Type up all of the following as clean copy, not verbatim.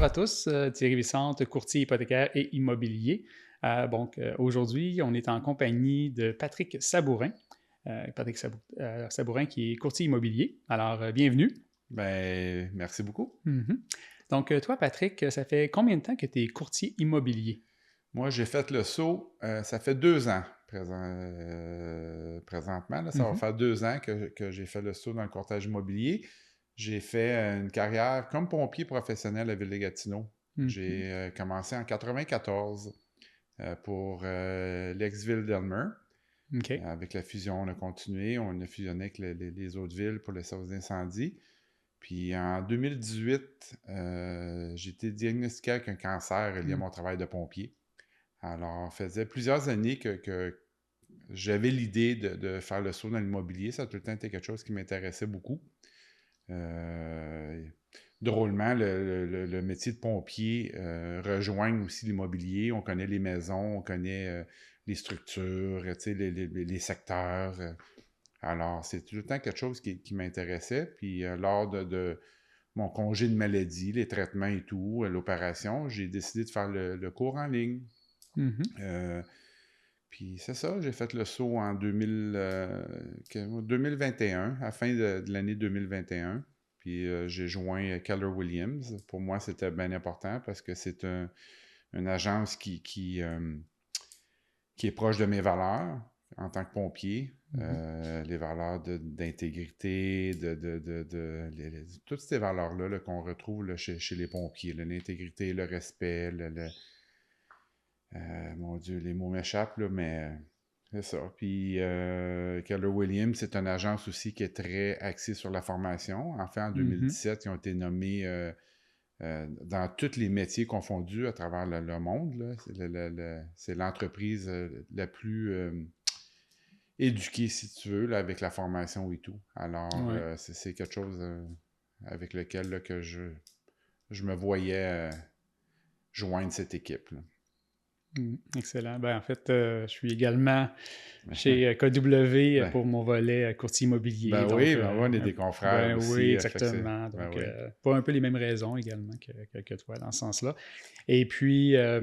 Bonjour à tous, Thierry Vicente, courtier hypothécaire et immobilier. Aujourd'hui, on est en compagnie de Patrick Sabourin. Sabourin qui est courtier immobilier. Alors, bienvenue. Ben, merci beaucoup. Donc, toi, Patrick, ça fait combien de temps que tu es courtier immobilier? Moi, j'ai fait le saut, ça fait 2 ans présentement. Là, ça va Mhm. faire 2 ans que j'ai fait le saut dans le courtage immobilier. J'ai fait une carrière comme pompier professionnel à Ville-des-Gatineaux. Mhm. J'ai commencé en 94 pour l'ex-ville d'Elmer. OK. Avec la fusion, on a continué. On a fusionné avec les autres villes pour le service d'incendie. Puis en 2018, j'ai été diagnostiqué avec un cancer lié à Mm. mon travail de pompier. Alors, ça faisait plusieurs années que j'avais l'idée de faire le saut dans l'immobilier. Ça a tout le temps été quelque chose qui m'intéressait beaucoup. Euh, Drôlement, le métier de pompier rejoint aussi l'immobilier. On connaît les maisons, on connaît les structures, tu sais, les secteurs. Alors, c'est tout le temps quelque chose qui m'intéressait. Puis, lors de mon congé de maladie, les traitements et tout, l'opération, j'ai décidé de faire le cours en ligne. Mhm. Euh, Puis c'est ça, j'ai fait le saut en 2021, à la fin de l'année 2021. Puis j'ai joint Keller Williams. Pour moi, c'était bien important parce que c'est une agence qui est proche de mes valeurs en tant que pompier. Mhm. Les valeurs d'intégrité, toutes ces valeurs-là là, qu'on retrouve là, chez les pompiers. L'intégrité, le respect, mon Dieu, les mots m'échappent, là, mais c'est ça. Puis Keller Williams, c'est une agence aussi qui est très axée sur la formation. En fait, en Mhm. 2017, ils ont été nommés dans tous les métiers confondus à travers le monde. Là. C'est l'entreprise la plus éduquée, si tu veux, là, avec la formation et tout. Alors, Ouais. c'est quelque chose avec lequel là, que je me voyais joindre cette équipe. Là. Excellent. Ben, en fait, je suis également chez KW Ben, pour mon volet courtier immobilier. Ben Donc, oui, ben oui, on est des confrères ben oui, aussi. Fait que exactement. ben Donc, oui. pour un peu les mêmes raisons également que toi dans ce sens-là. Et puis, moi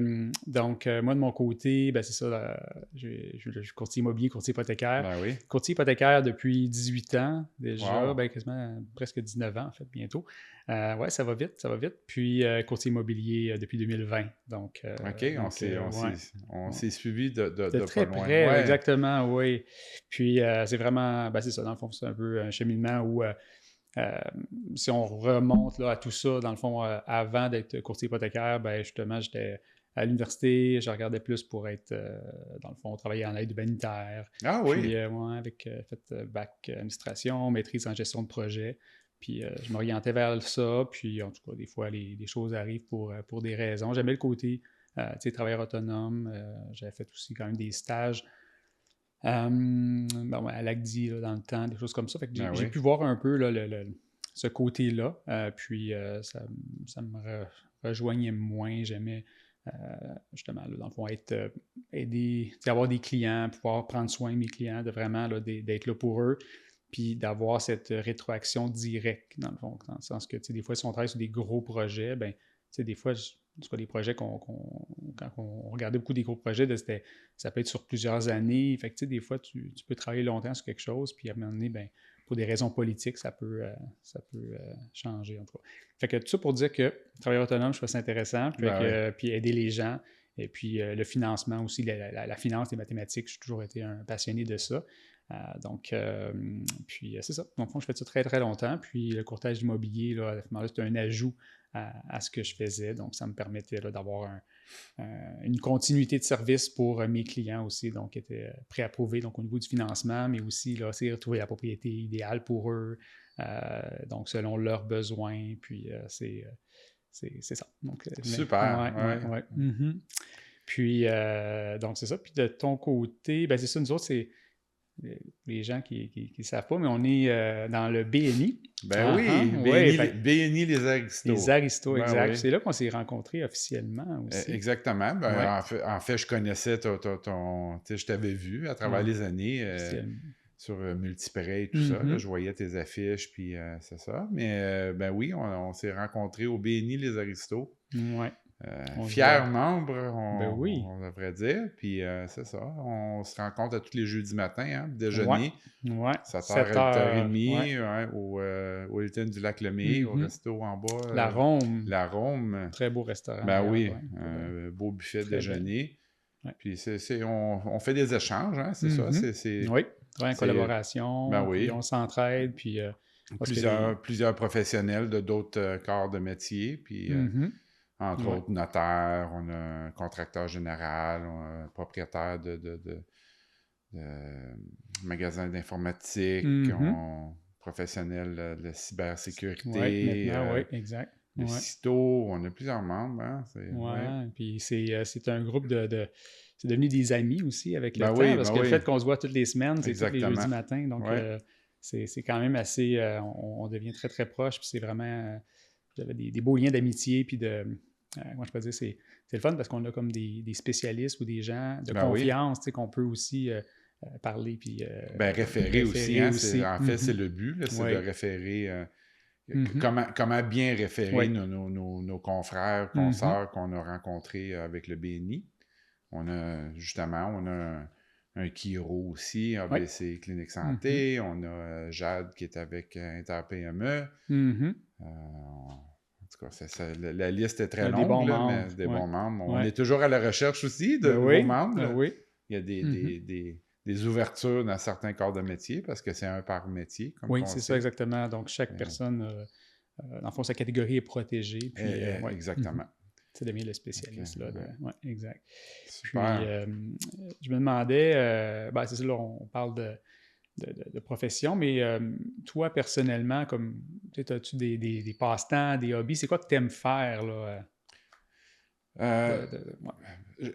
de mon côté, ben c'est ça, je suis courtier immobilier, courtier hypothécaire. Ben oui. Courtier hypothécaire depuis 18 ans déjà, Wow. ben quasiment presque 19 ans en fait, bientôt. Ouais, ça va vite, ça va vite. Puis, courtier immobilier depuis 2020. Donc, OK, ouais. on Ouais. s'est suivi De de pas très loin. près, Ouais. exactement, oui. Puis c'est vraiment, ben c'est ça, dans le fond, c'est un peu un cheminement où euh, si on remonte là, à tout ça, dans le fond, avant d'être courtier hypothécaire, ben justement, j'étais à l'université, je regardais plus pour être, dans le fond, travailler en aide humanitaire. Ah oui. Puis, ouais, avec fait bac administration, maîtrise en gestion de projet. Puis, je m'orientais vers ça. Puis, en tout cas, des fois, les choses arrivent pour des raisons. J'aimais le côté, tu sais, travailleur autonome. J'avais fait aussi quand même des stages ouais, à l'ACDI dans le temps, des choses comme ça. Fait que Ben j'ai oui. pu voir un peu là, ce côté-là. Puis ça me rejoignait moins. J'aimais justement, là, dans le fond, aider, avoir des clients, pouvoir prendre soin de mes clients, de vraiment là, d'être là pour eux, puis d'avoir cette rétroaction directe, dans le fond, dans le sens que, des fois, si on travaille sur des gros projets, ben, des fois, en tout cas, des projets quand on regardait beaucoup des gros projets, ça peut être sur plusieurs années. Fait que, des fois, tu peux travailler longtemps sur quelque chose, puis à un moment donné, ben, pour des raisons politiques, ça peut changer, en tout cas. Fait que tout ça pour dire que travailler autonome, je trouve ça intéressant, Ben oui. puis aider les gens, et puis le financement aussi, la finance, les mathématiques, j'ai toujours été un passionné de ça. Puis c'est ça. Donc, je fais ça très, très longtemps. Puis le courtage immobilier, là, à ce moment-là, c'était un ajout à ce que je faisais. Donc, ça me permettait là, d'avoir une continuité de service pour mes clients aussi, donc qui étaient préapprouvés donc, au niveau du financement, mais aussi là, c'est retrouver la propriété idéale pour eux, donc selon leurs besoins. Puis c'est ça. Donc, Super. ouais, ouais, Ouais. ouais. Mm-hmm. Puis, donc, c'est ça. Puis, de ton côté, ben, c'est ça, nous autres, c'est les gens qui ne savent pas, mais on est dans le BNI. Ben Ah, ah, oui, ouais, BNI les les Aristos. aristos, Ben exact. oui. C'est là qu'on s'est rencontrés officiellement aussi. Exactement. Ouais, Ben, en fait, je connaissais tu sais, je t'avais vu à travers ouais, les années officiellement. sur Multiprêt et tout ça. Là, Mhm. je voyais tes affiches, puis c'est ça. Mais ben oui, on s'est rencontrés au BNI Les Aristos. Ouais. On se Fiers voit. membres, Ben oui. on devrait dire. Puis c'est ça, on se rencontre à tous les jeudis matin, hein, Ouais. déjeuner, Ouais. 7h 7 à heures. Ouais. 8h30, ouais, au Hilton du Lac-Lemay, au Mhm. resto en bas, La Rome. la Rome. Très beau restaurant Ben d'ailleurs. oui, Ouais, un beau buffet de très bien. déjeuner. Ouais. Puis on fait des échanges, hein, c'est ça. Mhm. Oui. Travaille en C'est- ben collaboration, puis oui, on s'entraide, puis parce que plusieurs professionnels de d'autres corps de métier. Puis Mhm. entre Ouais. autres, notaire, on a un contracteur général, on a un propriétaire de magasin d'informatique, Mhm. professionnel de Ouais, cybersécurité, maintenant, oui, exact. de Ouais. CITO, on a plusieurs membres, hein, ouais. Ouais, puis c'est un groupe c'est devenu des amis aussi avec le temps, parce Ben que le fait oui, qu'on se voit toutes les semaines, c'est tous les jeudis exactement. matins, donc Ouais. c'est quand même assez, on devient très très proche, puis c'est vraiment, j'avais des beaux liens d'amitié, puis moi je peux dire, c'est le fun parce qu'on a comme des spécialistes ou des gens de Ben oui. confiance, tu sais, qu'on peut aussi parler, puis Ben référer aussi, référer hein, aussi. en fait, c'est Mhm. le but, là, c'est de Oui. référer. Mhm. Comment bien référer Oui. nos confrères, Mhm. consoeurs qu'on a rencontrés avec le BNI. On a un Kiro aussi, Oui. ABC Clinique Mhm. Santé. On a Jade qui est avec InterPME. Mhm. En tout cas, la liste est très Des longue, bons là, membres, mais des oui. bons membres. On Ouais. est toujours à la recherche aussi de Ben nouveaux oui, membres, ben là. oui. Il y a Mhm. des ouvertures dans certains corps de métier parce que c'est un par métier, comme Oui, qu'on c'est ça sait. exactement. Donc, chaque Euh, personne, dans le fond, sa catégorie est protégée. Puis, ouais. Mhm. Exactement. C'est devient le Ok, spécialiste. Là, ouais. ouais, exact. Puis, Super. je me demandais, ben, c'est ça, là, on parle de profession, mais toi, personnellement, comme, tu sais, as-tu des passe-temps, des hobbies? C'est quoi que tu aimes faire, là? Euh, Ouais.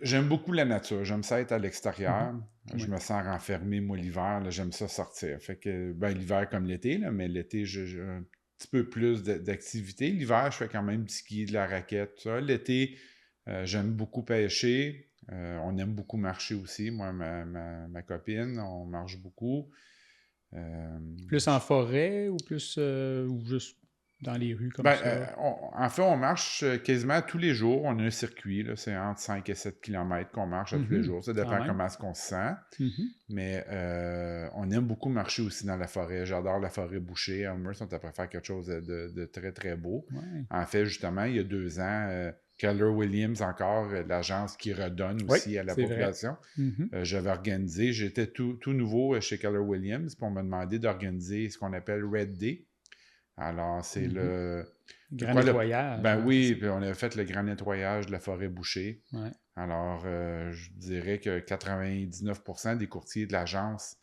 J'aime beaucoup la nature. J'aime ça être à Mhm. l'extérieur. Je Ouais. me sens renfermé, moi, l'hiver. Là, j'aime ça sortir. Fait que, ben, l'hiver comme l'été, là, mais l'été, j'ai un petit peu plus d'activité. L'hiver, je fais quand même du ski, de la raquette, tout ça. L'été, j'aime beaucoup pêcher. On aime beaucoup marcher aussi. Moi, ma copine, on marche beaucoup. Euh, Plus en forêt ou plus ou juste dans les rues comme Ben, ça? en fait, on marche quasiment tous les jours. On a un circuit, là, c'est entre 5 et 7 kilomètres qu'on marche à tous les Mhm. jours. Ça Quand dépend même. comment est-ce qu'on se sent. Mhm. Mais on aime beaucoup marcher aussi dans la forêt. J'adore la forêt bouchée. Elmer, on t'a faire quelque chose de très, très beau. Ouais. En fait, justement, il y a 2 ans, Keller Williams, encore, l'agence qui redonne Oui, aussi à la c'est vrai. population, Mhm. j'avais organisé, j'étais tout nouveau chez Keller Williams, puis on m'a demandé d'organiser ce qu'on appelle Red Day. Alors, c'est Mhm. c'est Grand quoi le. nettoyage, Ben hein, c'est oui, ça. puis on a fait le grand nettoyage de la forêt bouchée. Ouais. Alors, je dirais que 99% des courtiers de l'agence,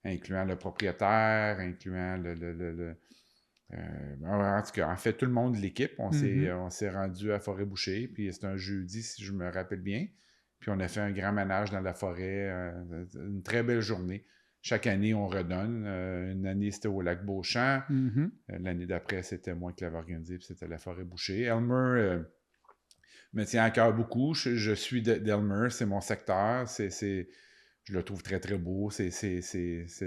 incluant le propriétaire, incluant en tout cas, en fait, tout le monde de l'équipe, Mhm. on s'est rendu à Forêt Bouchée, puis c'est un jeudi, si je me rappelle bien. Puis on a fait un grand manège dans la forêt, une très belle journée. Chaque année, on redonne. Une année, c'était au lac Beauchamp. Mhm. L'année d'après, c'était moi qui l'avais organisé, puis c'était la Forêt Bouchée. Elmer me tient à cœur beaucoup. Je suis d'Elmer, c'est mon secteur. Je le trouve très, très beau. C'est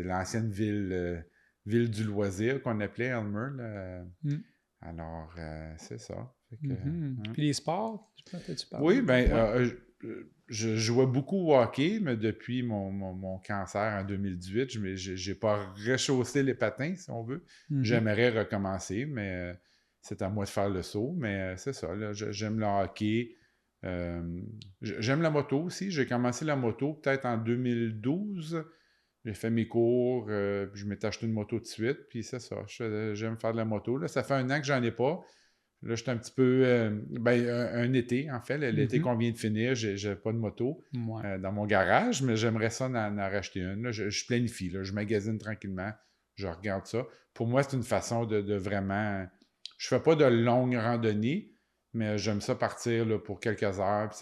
l'ancienne ville du loisir qu'on appelait Elmer, là. Mhm. Alors, c'est ça. Fait que, Mhm. hein. Puis les sports, je sais pas, t'as-tu Oui, parlé? ben, Ouais. je jouais beaucoup au hockey, mais depuis mon cancer en 2018, je n'ai pas rechaussé les patins, si on veut. Mhm. J'aimerais recommencer, mais c'est à moi de faire le saut. Mais c'est ça, là, j'aime le hockey. J'aime la moto aussi. J'ai commencé la moto peut-être en 2012. J'ai fait mes cours, puis je m'étais acheté une moto de suite, puis c'est ça. J'aime faire de la moto. Là, ça fait 1 an que j'en ai pas. Là, j'étais un petit peu. Ben, un été, en fait. L'été Mhm. qu'on vient de finir, j'ai pas de moto Ouais. dans mon garage, mais j'aimerais ça en racheter une. Là, je planifie, là, je magasine tranquillement, je regarde ça. Pour moi, c'est une façon de vraiment. Je fais pas de longues randonnées, mais j'aime ça partir là, pour quelques heures. Puis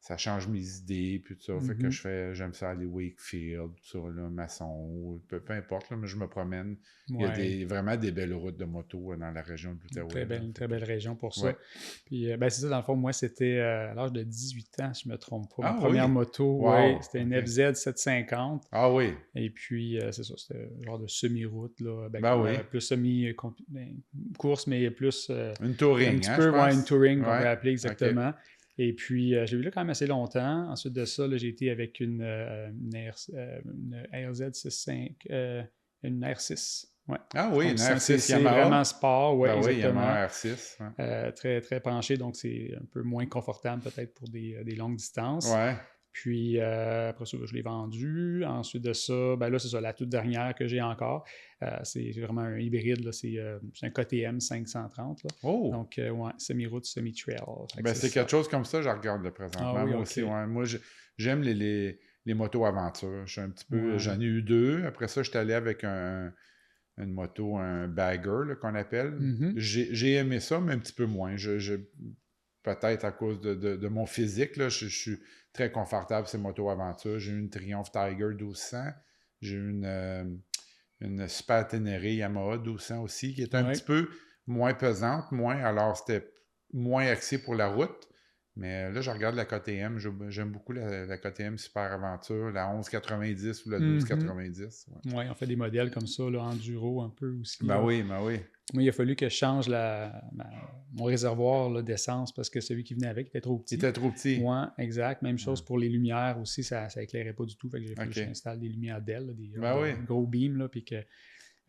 ça change mes idées, puis tout ça. Fait que j'aime ça aller Wakefield, tout ça, là, Masson, peu importe, là, mais je me promène. Il y a vraiment des belles routes de moto dans la région de l'Outaouais. Très belle région pour ça. Ouais. Puis, c'est ça, dans le fond, moi, c'était à l'âge de 18 ans, si je ne me trompe pas. Ma Ah première oui? moto, Wow, c'était une ok. FZ 750. Ah oui, Et puis, c'est ça, c'était un genre de semi-route, là, oui. plus course, mais plus Une touring, un petit hein, peu, je pense. une touring qu'on Ouais, va appeler exactement. ok. Et puis, j'ai vu là quand même assez longtemps. Ensuite de ça, là, j'ai été avec une RZ65, une R6. Ouais. Ah oui, Donc, une c'est R6 Yamaha. vraiment sport, Ben oui, exactement. Yamaha R6. Ouais. Très, très penché, donc c'est un peu moins confortable peut-être pour des longues distances. Ouais. Puis après ça, je l'ai vendu. Ensuite de ça, là, c'est ça, la toute dernière que j'ai encore. C'est vraiment un hybride, là, c'est un KTM 530. Là. Oh! Donc, semi-route, semi-trail. C'est quelque chose comme ça, je regarde là, présentement. Ah oui, moi ok. aussi, ouais. Moi, j'aime les motos aventures. Je suis un petit peu. Ouais. J'en ai eu 2. Après ça, je suis allé avec une moto, un bagger là, qu'on appelle. J'ai aimé ça, mais un petit peu moins. Peut-être à cause de mon physique, là, je suis très confortable ces motos aventures. J'ai eu une Triumph Tiger 1200. J'ai eu une Super Ténéré Yamaha 1200 aussi, qui est un petit peu moins pesante, alors c'était moins axé pour la route. Mais là, je regarde la KTM. J'aime beaucoup la KTM Super Aventure, la 1190 ou la 1290. Ouais, on fait des modèles comme ça, là, enduro un peu aussi. Ben là. oui. Moi, il a fallu que je change mon réservoir là, d'essence parce que celui qui venait avec était trop petit. Il était trop petit. Ouais, exact. Même chose pour les lumières aussi, ça éclairait pas du tout. Fait que j'ai fallu que j'installe des lumières d'ailes, des gros beams, là, puis que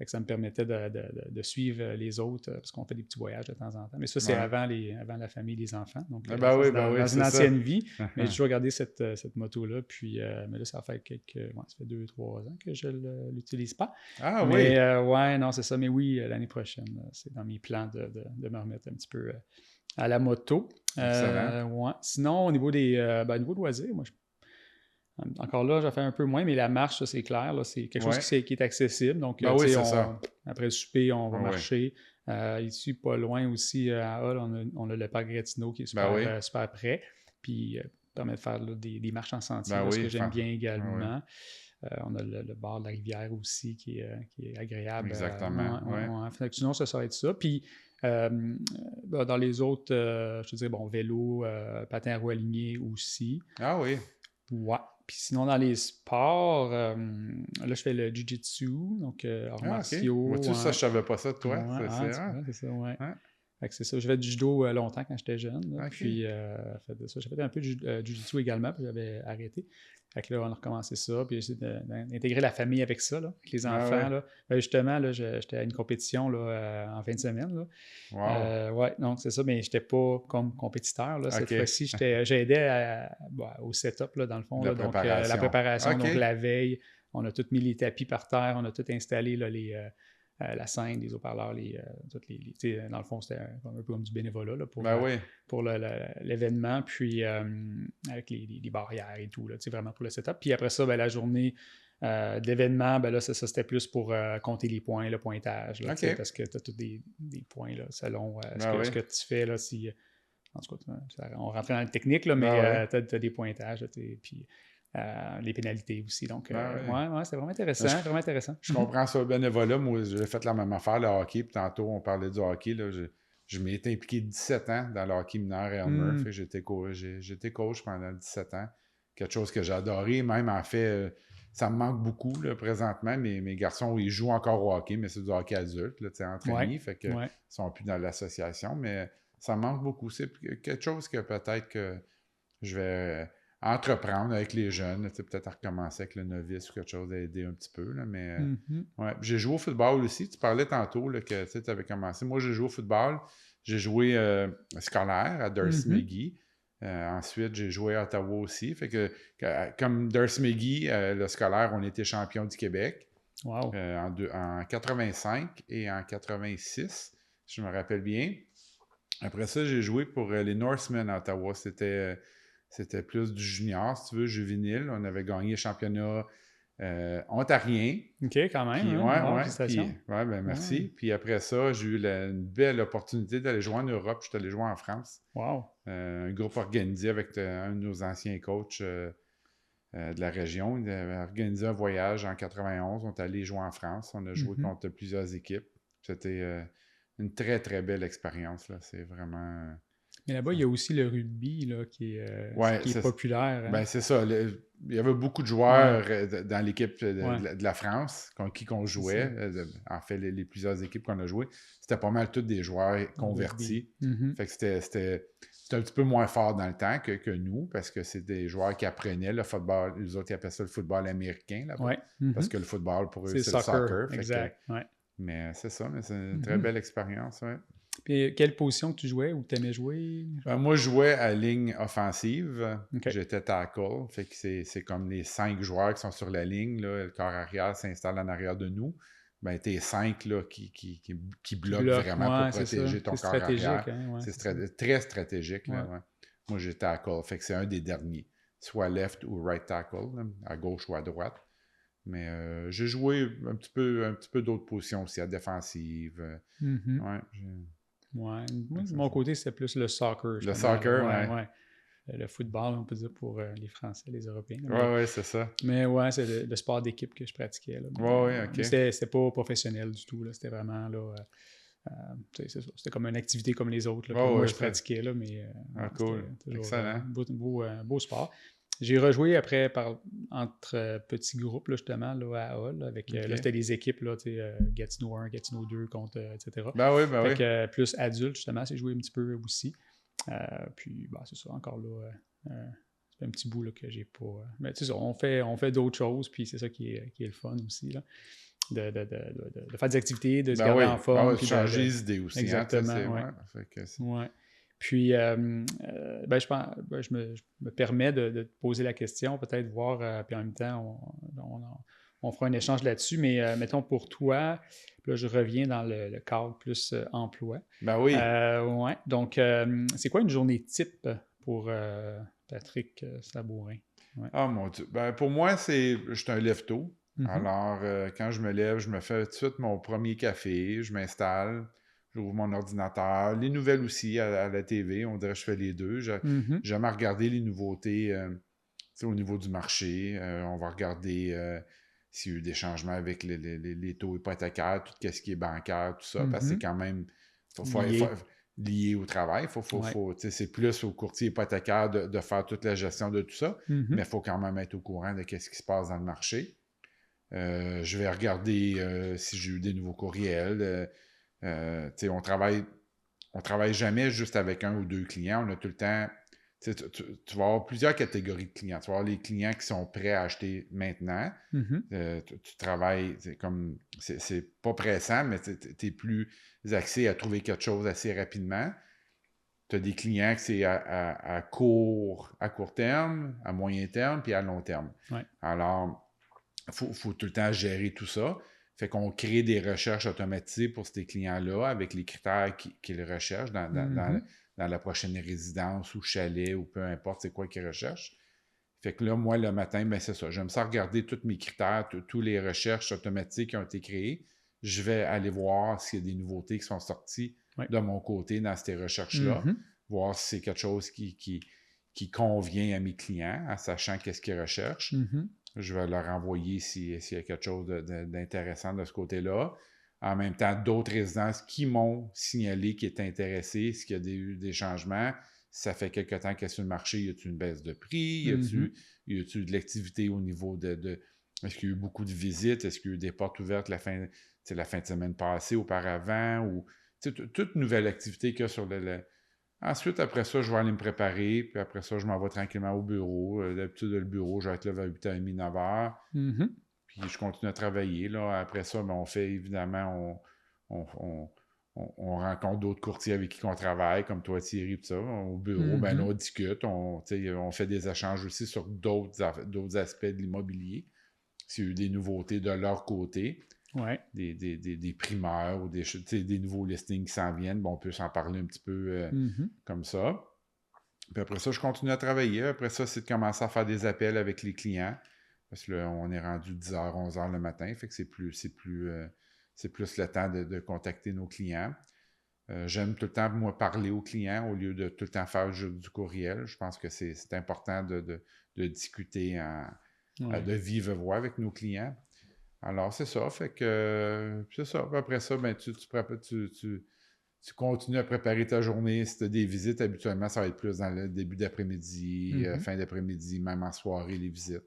ça me permettait de suivre les autres parce qu'on fait des petits voyages de temps en temps. Mais ça, c'est avant la famille et les enfants. Donc, dans une ancienne vie. Mais j'ai toujours gardé cette moto-là. Puis, mais là, ça fait ça fait 2-3 ans que je ne l'utilise pas. Ah oui? Mais non, c'est ça. Mais oui, l'année prochaine, c'est dans mes plans de me remettre un petit peu à la moto. Sinon, au niveau niveau loisirs, moi, encore là, j'ai fait un peu moins, mais la marche, ça, c'est clair. Là, c'est quelque chose qui est accessible. Donc, après le souper, on va marcher. Ici, pas loin aussi, à Hull, on a le parc Gatineau qui est super près. Puis, permet de faire là, des marches en sentier, ce que j'aime bien également. On a le bord de la rivière aussi qui est agréable. Exactement. Sinon, ça va être ça. Puis, dans les autres, je te dirais, vélo, patin à roues alignées aussi. Ah oui. Ouais. Puis sinon, dans les sports, là, je fais le jiu-jitsu, donc arts martiaux. Moi, ça, je savais pas ça de toi. C'est ça, ouais. Fait que c'est ça. J'ai fait du judo longtemps quand j'étais jeune. Là, puis, j'ai fait un peu de jiu-jitsu également, puis j'avais arrêté. Fait que là, on a recommencé ça, puis j'ai essayé d'intégrer la famille avec ça, là, avec les enfants. Là. Justement, là, j'étais à une compétition là, en fin de semaine. Là. Donc c'est ça, mais je n'étais pas comme compétiteur. Là. Cette fois-ci, j'aidais au setup, là, dans le fond. La préparation. Donc la veille, on a tout mis les tapis par terre, on a tout installé là, la scène, les haut-parleurs, dans le fond, c'était un peu comme du bénévolat là, pour l'événement, puis avec les barrières et tout, là, vraiment pour le setup. Puis après ça, la journée d'événement, là, ça c'était plus pour compter les points, le pointage, là, parce que tu as tous des points là, selon ce que tu fais. Là, en tout cas, on rentrait dans la technique, là, mais tu as des pointages, puis les pénalités aussi. Donc, c'est vraiment intéressant. Je comprends ça, le bénévolat. Moi, j'ai fait la même affaire, le hockey. Puis tantôt, on parlait du hockey. Là, je m'ai été impliqué 17 ans dans le hockey mineur à Elmer. J'étais coach pendant 17 ans. Quelque chose que j'ai adoré. Même, en fait, ça me manque beaucoup là, présentement. Mes garçons, ils jouent encore au hockey, mais c'est du hockey adulte, là, entraîné. Fait que ils sont plus dans l'association. Mais ça me manque beaucoup. C'est quelque chose que peut-être que je vais entreprendre avec les jeunes, peut-être à recommencer avec le novice ou quelque chose, à aider un petit peu. Là, mais j'ai joué au football aussi. Tu parlais tantôt là, que tu avais commencé. Moi, j'ai joué au football. J'ai joué scolaire à Darcy McGee. Ensuite, j'ai joué à Ottawa aussi. Fait que comme Darcy McGee, le scolaire, on était champion du Québec. Wow. En 85 et en 86, si je me rappelle bien. Après ça, j'ai joué pour les Norsemen à Ottawa. C'était plus du junior, si tu veux, juvénile. On avait gagné le championnat ontarien. OK, quand même. Merci. Puis après ça, j'ai eu une belle opportunité d'aller jouer en Europe. Je suis allé jouer en France. Wow. un groupe organisé avec un de nos anciens coachs de la région. Il avait organisé un voyage en 91. On est allé jouer en France. On a joué contre plusieurs équipes. C'était une très, très belle expérience, là. C'est vraiment... Mais là-bas, il y a aussi le rugby là, qui Ouais, est populaire. Hein? Ben c'est ça. Il y avait beaucoup de joueurs dans l'équipe de la France contre qui on jouait. En fait, les plusieurs équipes qu'on a jouées, c'était pas mal tous des joueurs convertis. Fait que c'était un petit peu moins fort dans le temps que nous, parce que c'est des joueurs qui apprenaient le football. Les autres, ils appellent ça le football américain, là-bas. Parce que le football, pour eux, c'est le soccer. Exact. Mais c'est ça, mais c'est une très belle expérience, ouais. Puis, quelle position que tu jouais ou tu aimais jouer? Moi, je jouais à ligne offensive. Okay. J'étais tackle. Fait que c'est comme les 5 joueurs qui sont sur la ligne. Là, le corps arrière s'installe en arrière de nous. Ben, t'es 5 là, qui bloquent vraiment pour protéger ton corps arrière. Hein? C'est très stratégique. Là, ouais. Moi, j'ai tackle. Fait que c'est un des derniers. Soit left ou right tackle, là, à gauche ou à droite. Mais j'ai joué un petit peu d'autres positions aussi, à défensive. Moi, de mon côté, c'est plus le soccer. Le soccer, ouais. Le football, on peut dire, pour les Français, les Européens. Oui, c'est ça. Mais ouais, c'est le sport d'équipe que je pratiquais. Oui, OK. Mais c'était pas professionnel du tout. C'était vraiment, là, c'est ça. C'était comme une activité comme les autres. Là, moi, je pratiquais, là, mais cool. Excellent. Beau sport. J'ai rejoué après entre petits groupes, là, justement, là, à Hall, avec là, c'était des équipes, là, Gatineau 1, Gatineau 2, contre, etc. Ben oui. Plus adulte, justement, j'ai joué un petit peu aussi. Puis, c'est ça, encore là, c'est un petit bout là, que j'ai pas... mais c'est ça, on fait d'autres choses, puis c'est ça qui est le fun aussi, là. De faire des activités, de se garder en forme. Puis changer les idées aussi. Exactement, ouais. Puis, je me permets de te poser la question, peut-être voir, puis en même temps, on fera un échange là-dessus, mais mettons pour toi, là, je reviens dans le cadre plus emploi. Ben oui. Ouais. Donc, c'est quoi une journée type pour Patrick Sabourin? Ouais. Ah mon Dieu. Ben, pour moi, je suis un lève-tôt. Alors, quand je me lève, je me fais tout de suite mon premier café, je m'installe. J'ouvre mon ordinateur. Les nouvelles aussi à la TV, on dirait que je fais les deux. J'aime regarder les nouveautés au niveau du marché. On va regarder s'il y a eu des changements avec les taux hypothécaires, tout ce qui est bancaire, tout ça, parce que c'est quand même lié au travail. C'est plus au courtier hypothécaire de faire toute la gestion de tout ça, mais il faut quand même être au courant de ce qui se passe dans le marché. Je vais regarder si j'ai eu des nouveaux courriels. On travaille jamais juste avec un ou deux clients. On a tout le temps... Tu vas avoir plusieurs catégories de clients. Tu vas avoir les clients qui sont prêts à acheter maintenant. Tu travailles comme... C'est pas pressant, mais tu es plus axé à trouver quelque chose assez rapidement. Tu as des clients qui c'est à court terme, à moyen terme, puis à long terme. Ouais. Alors, il faut tout le temps gérer tout ça. Fait qu'on crée des recherches automatisées pour ces clients-là avec les critères qu'ils recherchent dans la prochaine résidence ou chalet ou peu importe c'est quoi qu'ils recherchent. Fait que là, moi, le matin, ben c'est ça. J'aime ça regarder tous mes critères, tous les recherches automatiques qui ont été créées. Je vais aller voir s'il y a des nouveautés qui sont sorties de mon côté dans ces recherches-là. Voir si c'est quelque chose qui convient à mes clients, en sachant qu'est-ce qu'ils recherchent. Je vais leur envoyer s'il y a quelque chose d'intéressant de ce côté-là. En même temps, d'autres résidences qui m'ont signalé qu'ils étaient intéressés, s'il y a eu des changements. Ça fait quelque temps qu'il y a sur le marché, y a-t-il une baisse de prix? Y a-t-il de l'activité au niveau est-ce qu'il y a eu beaucoup de visites? Est-ce qu'il y a eu des portes ouvertes la fin de semaine passée, auparavant? Ou toute nouvelle activité qu'il y a sur Ensuite, après ça, je vais aller me préparer, puis après ça, je m'en vais tranquillement au bureau. D'habitude, le bureau, je vais être là vers 8h30, 9h. Puis je continue à travailler. Là. Après ça, on fait évidemment, on rencontre d'autres courtiers avec qui on travaille, comme toi, Thierry, tout ça. Au bureau, là, on discute, on fait des échanges aussi sur d'autres aspects de l'immobilier. S'il y a eu des nouveautés de leur côté. Ouais. Des primeurs ou des nouveaux listings qui s'en viennent, on peut s'en parler un petit peu comme ça. Puis après ça, je continue à travailler. Après ça, c'est de commencer à faire des appels avec les clients. Parce que là, on est rendu 10h, 11h le matin. Fait que c'est plus le temps de contacter nos clients. J'aime tout le temps, moi, parler aux clients au lieu de tout le temps faire du courriel. Je pense que c'est important de discuter de Ouais. vive voix avec nos clients. Alors, c'est ça. Fait que, c'est ça. Puis après ça, ben, tu continues à préparer ta journée. Si tu as des visites, habituellement, ça va être plus dans le début d'après-midi, Mhm. fin d'après-midi, même en soirée, les visites.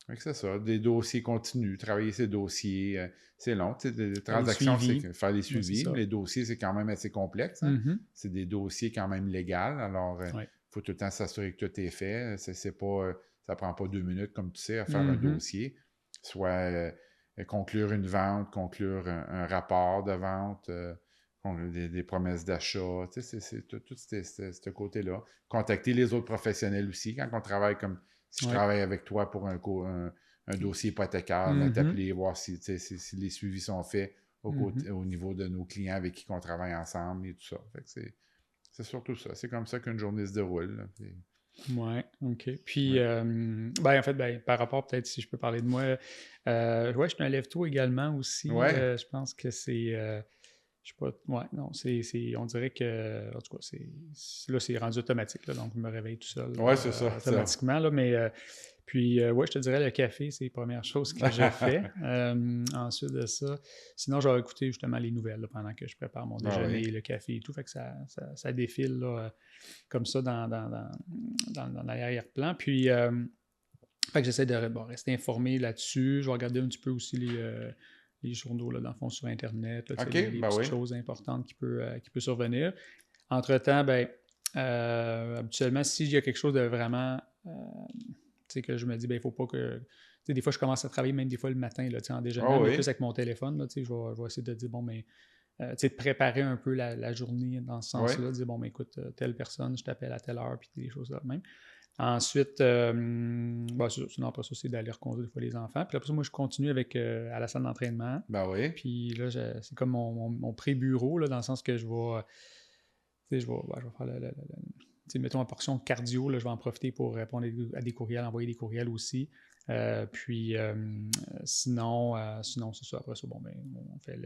Fait que c'est ça. Des dossiers continus, travailler ces dossiers. C'est long. Tu sais, les Faire les transactions, c'est suivis. faire les Ouais, c'est suivis. ça. Les dossiers, c'est quand même assez complexe. Hein. Mhm. C'est des dossiers quand même légaux. Alors, il Ouais. faut tout le temps s'assurer que tout est fait. C'est pas, ça prend pas 2 minutes, comme tu sais, à faire un Mhm. dossier. Soit conclure une vente, conclure un rapport de vente, des promesses d'achat. Tu sais, c'est tout ce côté-là. Contacter les autres professionnels aussi. Quand on travaille comme si je Ouais. travaille avec toi pour un dossier hypothécaire, ben, Mhm. t'appeler, voir si, si les suivis sont faits Mhm. au niveau de nos clients avec qui on travaille ensemble et tout ça. Fait que c'est surtout ça. C'est comme ça qu'une journée se déroule. Là. Ouais, OK. Puis, Ouais. ben, en fait, ben, par rapport, peut-être, si je peux parler de moi, ouais, je me lève tôt également aussi. Ouais. Je pense que c'est, je sais pas, ouais, non, on dirait que, en tout cas, là, c'est rendu automatique, là, donc je me réveille tout seul, Ouais, c'est ça. automatiquement, là, mais, puis, ouais, je te dirais, le café, c'est la première chose que je fais. Ensuite de ça, sinon, je vais écouter justement les nouvelles, là, pendant que je prépare mon Ah déjeuner, oui. le café et tout, fait que ça défile, là, comme ça dans l'arrière-plan. Puis, fait que j'essaie de rester informé là-dessus. Je vais regarder un petit peu aussi les journaux, là, dans le fond, sur Internet, là, OK, les ben petites oui. choses importantes qui peut survenir. Entre-temps, ben, habituellement, s'il y a quelque chose de vraiment, que je me dis, ben, il faut pas que... des fois, je commence à travailler même des fois le matin, là, en Ah déjeunant, mais plus oui. avec mon téléphone, là, je vais essayer de dire, bon, mais de préparer un peu la journée dans ce Oui. sens-là, dire bon, ben écoute, telle personne, je t'appelle à telle heure, puis des choses là même. Ensuite, ben, sinon après ça, c'est d'aller reconduire des fois les enfants. Puis après ça, moi, je continue avec à la salle d'entraînement. Ben oui. Puis là, c'est comme mon pré-bureau, là, dans le sens que je vais faire mettons en portion cardio, là, je vais en profiter pour répondre à des courriels, envoyer des courriels aussi. Puis sinon, c'est ça. Après ça, bon, ben, on fait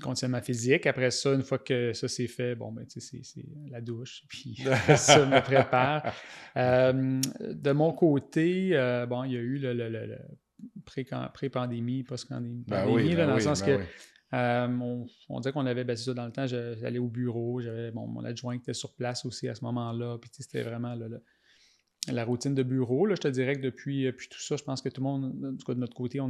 conditionnement physique. Après ça, une fois que ça c'est fait, bon, ben, c'est la douche. Puis après ça, je me prépare. De mon côté, bon, il y a eu le pré-pandémie, Ben oui, post-pandémie, là, ben dans le oui, sens ben que oui. on dirait qu'on avait, ben, c'est ça, dans le temps, j'allais au bureau, j'avais mon adjoint qui était sur place aussi à ce moment-là, puis c'était vraiment la routine de bureau. Là, je te dirais que depuis tout ça, je pense que tout le monde, en tout cas de notre côté, on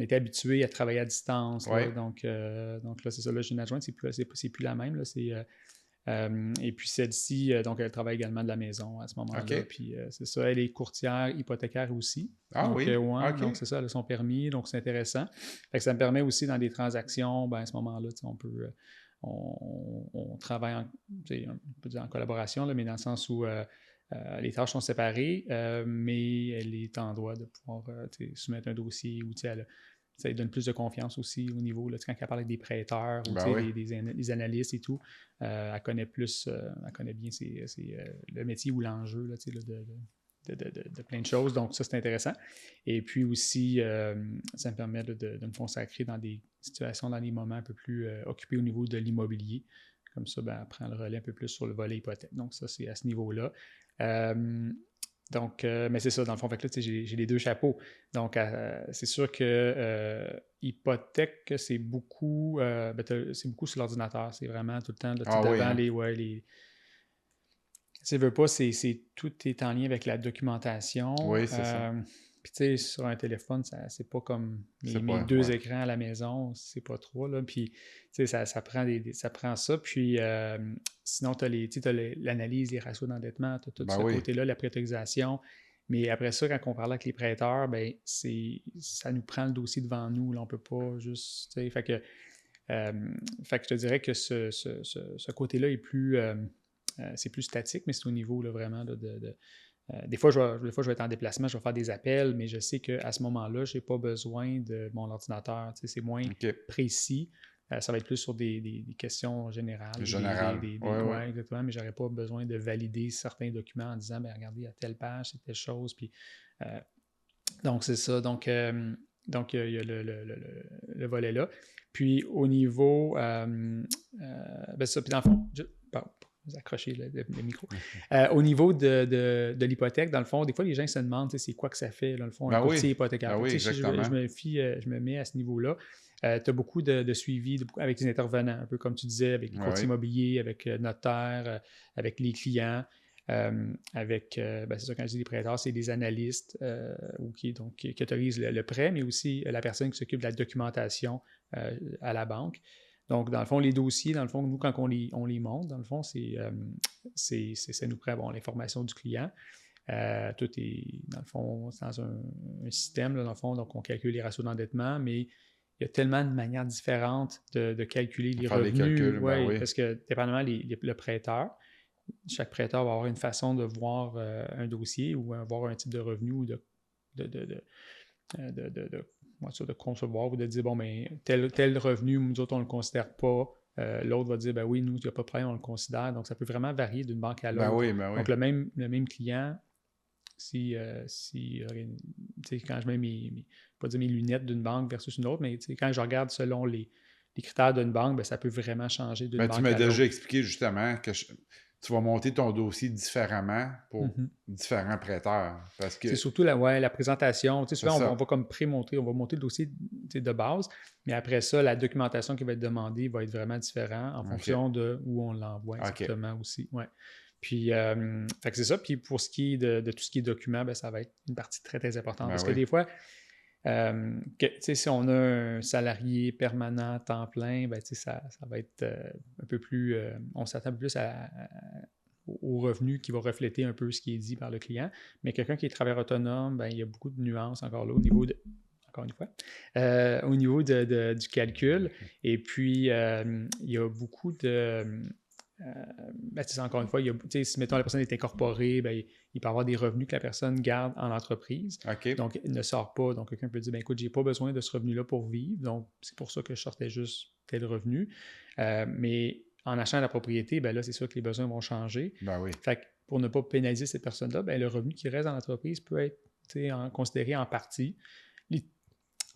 était habitué à travailler à distance. Oui. Là, donc là, c'est ça. Là, j'ai une adjointe, c'est plus la même. Là, et puis celle-ci, donc elle travaille également de la maison à ce moment-là. OK. Puis c'est ça, elle est courtière hypothécaire aussi. Ah Donc, oui. ouais, OK. donc c'est ça, elle a son permis, donc c'est intéressant. Fait que ça me permet aussi dans des transactions, ben, à ce moment-là, on peut. On travaille on peut dire en collaboration, là, mais dans le sens où les tâches sont séparées, mais elle est en droit de pouvoir soumettre un dossier ou ça lui donne plus de confiance aussi au niveau, là, quand elle parle avec des prêteurs ou Ben oui. des analystes et tout, elle connaît elle connaît bien le métier ou l'enjeu là, de plein de choses. Donc, ça, c'est intéressant. Et puis aussi, ça me permet de me consacrer dans des situations, dans des moments un peu plus occupés au niveau de l'immobilier. Comme ça, ben, elle prend le relais un peu plus sur le volet hypothèque. Donc, ça, c'est à ce niveau-là. Donc, mais c'est ça, dans le fond, fait que là, j'ai les deux chapeaux. Donc, c'est sûr que hypothèque, c'est beaucoup, c'est beaucoup sur l'ordinateur. C'est vraiment tout le temps, là, Ah oui, devant hein. tu veux pas, tout est en lien avec la documentation. Oui, c'est ça. Puis, tu sais, sur un téléphone, c'est pas comme C'est mes pas, deux ouais. écrans à la maison, c'est pas trop, là. Puis, tu sais, ça prend ça. Puis, sinon, tu as l'analyse, les ratios d'endettement, tu as tout Ben ce oui. côté-là, la prétorisation. Mais après ça, quand on parle avec les prêteurs, ben, ça nous prend le dossier devant nous. Là, on peut pas juste, tu sais, fait que je te dirais que ce côté-là est plus, c'est plus statique, mais c'est au niveau là, vraiment des fois, je vais être en déplacement, je vais faire des appels, mais je sais qu'à ce moment-là, je n'ai pas besoin de mon ordinateur. Tu sais, c'est moins OK. précis. Ça va être plus sur des questions générales. Général. Oui, oui. Ouais, exactement, mais je n'aurais pas besoin de valider certains documents en disant, ben regardez, à telle page, c'est telle chose. Puis, donc, c'est ça. Donc, Donc, il y a le volet là. Puis, au niveau... ça, puis dans le fond... Pardon, vous accrochez le micro. Au niveau de l'hypothèque, dans le fond, des fois, les gens se demandent c'est quoi que ça fait, dans le fond, un courtier hypothécaire. Ben oui, Si exactement. je me mets à ce niveau-là. Tu as beaucoup de suivi avec les intervenants, un peu comme tu disais, avec les courtiers immobiliers, avec notaires, avec les clients. C'est ça, quand je dis les prêteurs, c'est des analystes qui autorisent le prêt, mais aussi la personne qui s'occupe de la documentation à la banque. Donc, dans le fond, les dossiers, dans le fond, nous, quand on les monte, dans le fond, ça nous prend l'information du client. Tout est, dans le fond, dans un système, là, dans le fond, donc on calcule les ratios d'endettement, mais il y a tellement de manières différentes de calculer les revenus. Les calculs, parce que, dépendamment le prêteur, chaque prêteur va avoir une façon de voir un dossier ou voir un type de revenu ou de concevoir ou de dire, tel revenu, nous autres, on ne le considère pas. L'autre va dire, oui, nous, il n'y a pas de problème, on le considère. Donc, ça peut vraiment varier d'une banque à l'autre. Donc, le même client, quand je mets mes lunettes d'une banque versus une autre, mais quand je regarde selon les critères d'une banque, ça peut vraiment changer d'une banque à l'autre. Tu m'as déjà expliqué justement que tu vas monter ton dossier différemment pour différents prêteurs. Parce que c'est surtout la présentation. Souvent, on va comme pré-montrer, on va monter le dossier de base, mais après ça, la documentation qui va être demandée va être vraiment différente en fonction de où on l'envoie exactement aussi. Ouais. Puis, fait que c'est ça. Puis, pour ce qui est de tout ce qui est document, ça va être une partie très, très importante. Parce que des fois, si on a un salarié permanent, temps plein, ça va être un peu plus... on s'attend plus au revenu qui va refléter un peu ce qui est dit par le client. Mais quelqu'un qui est travailleur autonome, il y a beaucoup de nuances encore là au niveau de... Encore une fois, au niveau du calcul. Et puis, il y a beaucoup de... encore une fois, si mettons la personne est incorporée, il peut y avoir des revenus que la personne garde en entreprise. Donc, il ne sort pas. Donc, quelqu'un peut dire, écoute, j'ai pas besoin de ce revenu-là pour vivre. Donc, c'est pour ça que je sortais juste tel revenu. Mais en achetant la propriété, là, c'est sûr que les besoins vont changer. Fait que pour ne pas pénaliser cette personne-là, le revenu qui reste dans l'entreprise peut être considéré en partie.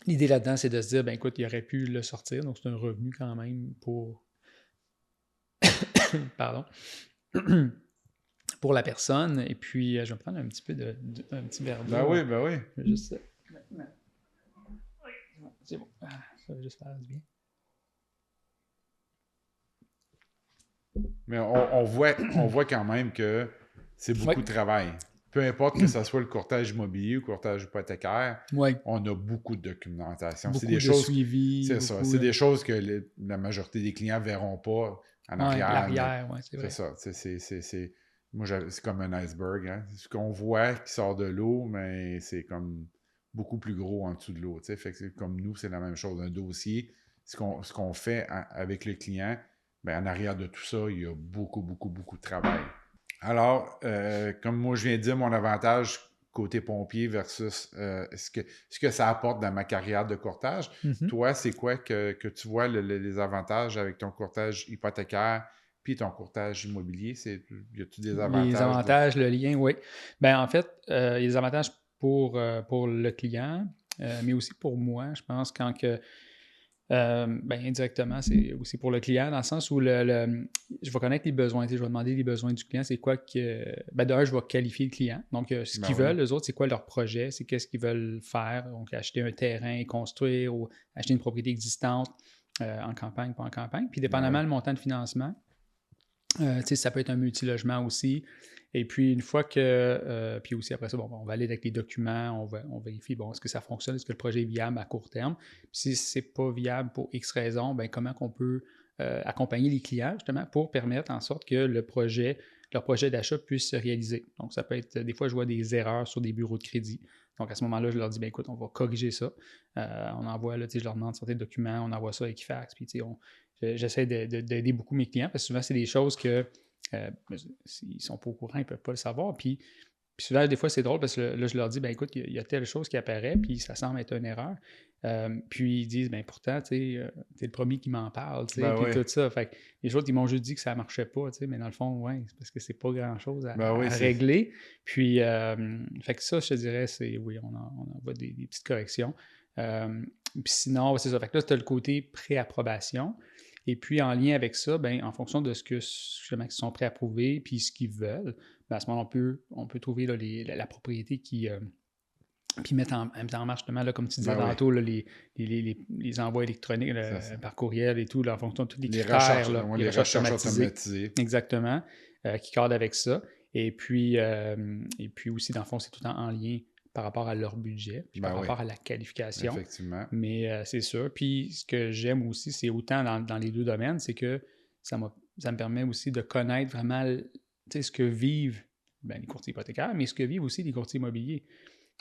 L'idée là-dedans, c'est de se dire, écoute, il aurait pu le sortir. Donc, c'est un revenu quand même pour... Pardon. Pour la personne. Et puis, je vais prendre un petit peu un petit verre d'eau. Oui. Je vais juste... C'est bon. Ça va juste faire du bien. Mais on voit quand même que c'est beaucoup de travail. Peu importe que ce soit le courtage immobilier ou le courtage hypothécaire, on a beaucoup de documentation. C'est des choses, suivi. C'est ça. C'est des choses que la majorité des clients ne verront pas en arrière. L'arrière, c'est vrai. C'est ça. Moi, c'est comme un iceberg. Hein. Ce qu'on voit qui sort de l'eau, mais c'est comme beaucoup plus gros en dessous de l'eau. Fait que comme nous, c'est la même chose. Un dossier, ce qu'on fait avec le client, en arrière de tout ça, il y a beaucoup, beaucoup, beaucoup de travail. Alors, comme moi je viens de dire, mon avantage côté pompier versus ce que ça apporte dans ma carrière de courtage, toi, c'est quoi que tu vois les avantages avec ton courtage hypothécaire puis ton courtage immobilier? Y a-t-il des avantages? Les avantages, le lien, oui. En fait, il y a des avantages pour le client, mais aussi pour moi, je pense, quand que indirectement, c'est aussi pour le client, dans le sens où je vais connaître les besoins. Je vais demander les besoins du client. C'est quoi que. D'un, je vais qualifier le client. Donc, ce qu'ils veulent, eux autres, c'est quoi leur projet? C'est qu'est-ce qu'ils veulent faire? Donc, acheter un terrain, construire ou acheter une propriété existante en campagne, pas en campagne. Puis, dépendamment du montant de financement, ça peut être un multilogement aussi. Et puis, une fois que... puis aussi, après ça, on va aller avec les documents, on vérifie, est-ce que ça fonctionne, est-ce que le projet est viable à court terme? Puis si c'est pas viable pour X raisons, comment on peut accompagner les clients, justement, pour permettre en sorte que leur projet d'achat puisse se réaliser. Donc, ça peut être... Des fois, je vois des erreurs sur des bureaux de crédit. Donc, à ce moment-là, je leur dis, écoute, on va corriger ça. On envoie, je leur demande certains documents, on envoie ça avec Equifax, puis j'essaie d'aider beaucoup mes clients, parce que souvent, c'est des choses que s'ils ne sont pas au courant, ils ne peuvent pas le savoir. Puis souvent, des fois, c'est drôle parce que là, je leur dis, écoute, il y a telle chose qui apparaît, puis ça semble être une erreur. Puis ils disent, pourtant, t'es le premier qui m'en parle, puis tout ça. Fait que les autres, ils m'ont juste dit que ça ne marchait pas, mais dans le fond, c'est parce que c'est pas grand-chose à régler. Puis, fait que ça, je te dirais, on envoie des petites corrections. Puis sinon, c'est ça. Fait que là, tu as le côté préapprobation. Et puis, en lien avec ça, ben, en fonction de ce que justement qu'ils sont préapprouvés puis ce qu'ils veulent, ben, à ce moment-là, on peut trouver là, la propriété qui, puis mettre en marche, justement, là, comme tu disais Ben oui, tantôt, là, les envois électroniques là, ça. par courriel et tout, là, en fonction de tous les Les critères, recherches, là, ouais, les les recherches recherches automatisées, automatisées. exactement, qui cadrent avec ça. Et puis aussi, dans le fond, c'est tout en lien par rapport à leur budget, puis Ben par oui, rapport à la qualification. effectivement. Mais c'est sûr. Puis ce que j'aime aussi, c'est autant dans les deux domaines, c'est que ça me permet aussi de connaître vraiment ce que vivent les courtiers hypothécaires, mais ce que vivent aussi les courtiers immobiliers.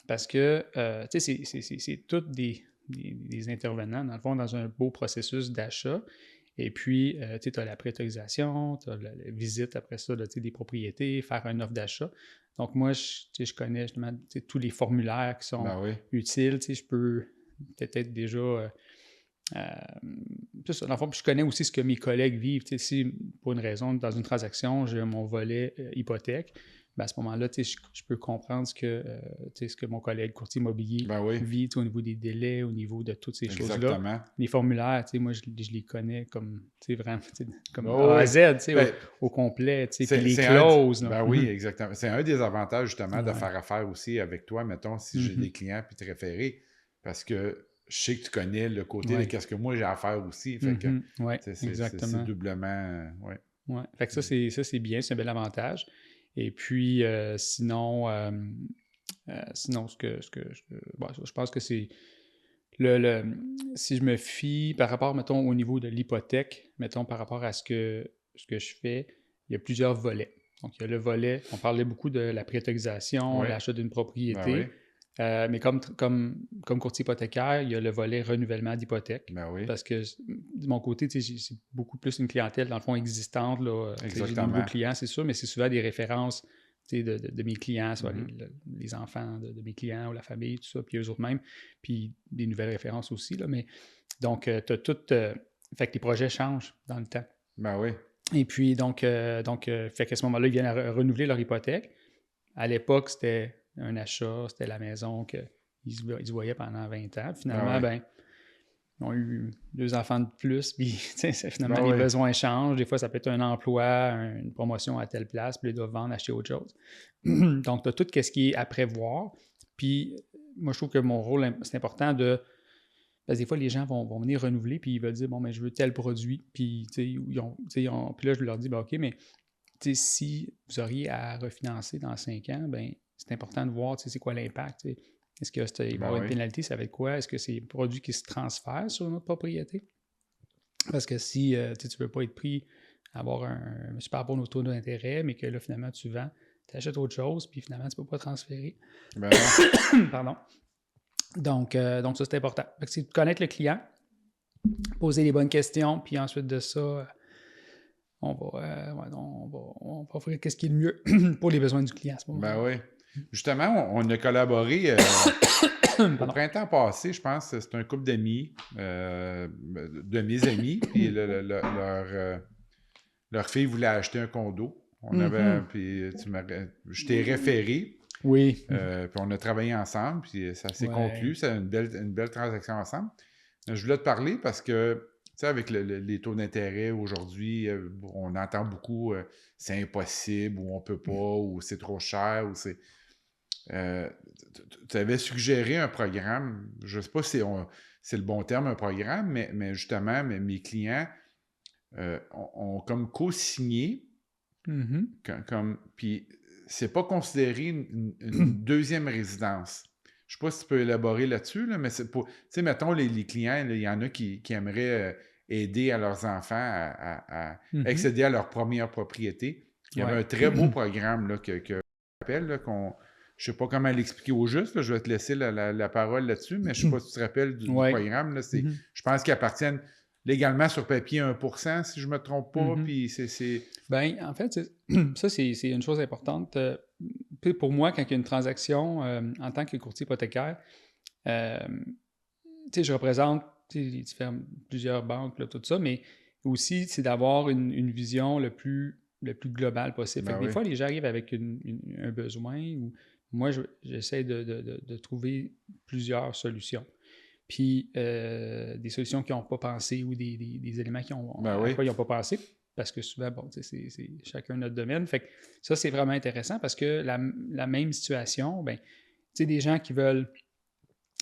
Parce que, c'est tous des intervenants, dans le fond, dans un beau processus d'achat. Et puis, tu as la préautorisation, tu as la visite après ça là, des propriétés, faire une offre d'achat. Donc, moi, je connais justement tous les formulaires qui sont Ben oui. utiles. Je peux peut-être déjà. Ça, dans le fond, je connais aussi ce que mes collègues vivent. Si, pour une raison, dans une transaction, j'ai mon volet hypothèque, ben à ce moment-là, je peux comprendre ce que mon collègue courtier immobilier Ben oui, vit au niveau des délais, au niveau de toutes ces choses-là. exactement. Les formulaires, moi, je les connais comme vraiment comme Ben A à oui. Z, Ben, au complet. Puis les c'est clauses. Là. ben oui, exactement. C'est un des avantages, justement, de Ouais. faire affaire aussi avec toi, mettons, si j'ai des clients puis te référer, parce que je sais que tu connais le côté de Ouais. qu'est-ce que moi j'ai à faire aussi. Fait que Ouais, c'est exactement. doublement. Ouais. Ouais. Fait que ça, c'est bien, c'est un bel avantage. Et puis, sinon, bon, je pense que c'est si je me fie par rapport, mettons, au niveau de l'hypothèque, mettons, par rapport à ce que je fais, il y a plusieurs volets. Donc, il y a le volet, on parlait beaucoup de la préautorisation, Ouais. l'achat d'une Ben oui. propriété. Mais comme courtier hypothécaire, il y a le volet renouvellement d'hypothèque. Ben oui. Parce que de mon côté, c'est beaucoup plus une clientèle, dans le fond, existante. Là. J'ai des nouveaux Exactement. clients, c'est sûr, mais c'est souvent des références de mes clients, soit Mhm. les enfants de mes clients ou la famille, tout ça, puis eux autres mêmes, puis des nouvelles références aussi. Là, mais, donc, tu as tout. Fait que les projets changent dans le temps. Ben oui. Et puis, fait qu'à ce moment-là, ils viennent à renouveler leur hypothèque. À l'époque, c'était un achat, c'était la maison qu'ils se voyaient pendant 20 ans. Ben Finalement, oui. ben, ils ont eu 2 enfants de plus, puis finalement, Ben les oui. besoins changent. Des fois, ça peut être un emploi, une promotion à telle place, puis ils doivent vendre, acheter autre chose. Donc, tu as tout ce qui est à prévoir. Puis, moi, je trouve que mon rôle, c'est important de. Parce que des fois, les gens vont venir renouveler, puis ils veulent dire, bon, mais je veux tel produit. Puis, puis là, je leur dis, ben, OK, mais si vous auriez à refinancer dans 5 ans, ben, c'est important de voir c'est quoi l'impact. Est-ce qu'il va y Ben avoir une oui. pénalité? Ça va être quoi? Est-ce que c'est un produit qui se transfère sur une autre propriété? Parce que si tu ne veux pas être pris à avoir un super bon taux d'intérêt, mais que là, finalement, tu vends, tu achètes autre chose, puis finalement, tu ne peux pas transférer. Ben non. Pardon. Donc, ça, c'est important. C'est de connaître le client, poser les bonnes questions, puis ensuite de ça, on va offrir ce qui est le mieux pour les besoins du client à ce Ben moment-là. oui. Justement, on a collaboré au Pardon. printemps passé, je pense, c'était un couple d'amis, de mes amis, puis leur fille voulait acheter un condo. On avait, puis je t'ai référé, Oui. puis on a travaillé ensemble, puis ça s'est Ouais. conclu, c'est une belle transaction ensemble. Je voulais te parler parce que, tu sais, avec les taux d'intérêt aujourd'hui, on entend beaucoup c'est impossible, ou on peut pas, ou c'est trop cher, ou c'est. Euh, Tu avais suggéré un programme, je ne sais pas si c'est le bon terme, un programme, mais justement, mes clients ont comme co-signé, puis c'est pas considéré une deuxième résidence. Je ne sais pas si tu peux élaborer là-dessus, là, mais c'est pour. Tu sais, mettons, les clients, il y en a qui aimeraient aider à leurs enfants à accéder à leur première propriété. Il y avait Ouais. un très beau programme là, que je rappelle, là, je ne sais pas comment l'expliquer au juste, là, je vais te laisser la parole là-dessus, mais je ne sais pas si tu te rappelles du Ouais. programme. Là, je pense qu'ils appartiennent légalement sur papier 1%, si je ne me trompe pas, puis c'est. Ben, en fait, ça, c'est une chose importante. Puis pour moi, quand il y a une transaction en tant que courtier hypothécaire, euh, je représente plusieurs banques, là, tout ça, mais aussi, c'est d'avoir une vision le plus globale possible. Fait Ben que des oui. fois, les gens arrivent avec un besoin ou moi, j'essaie de trouver plusieurs solutions. puis des solutions qui n'ont pas pensé ou des éléments à quoi ils n'ont pas pensé. Parce que souvent, bon, c'est chacun notre domaine. Fait que ça, c'est vraiment intéressant parce que la même situation, ben, tu sais, des gens qui veulent,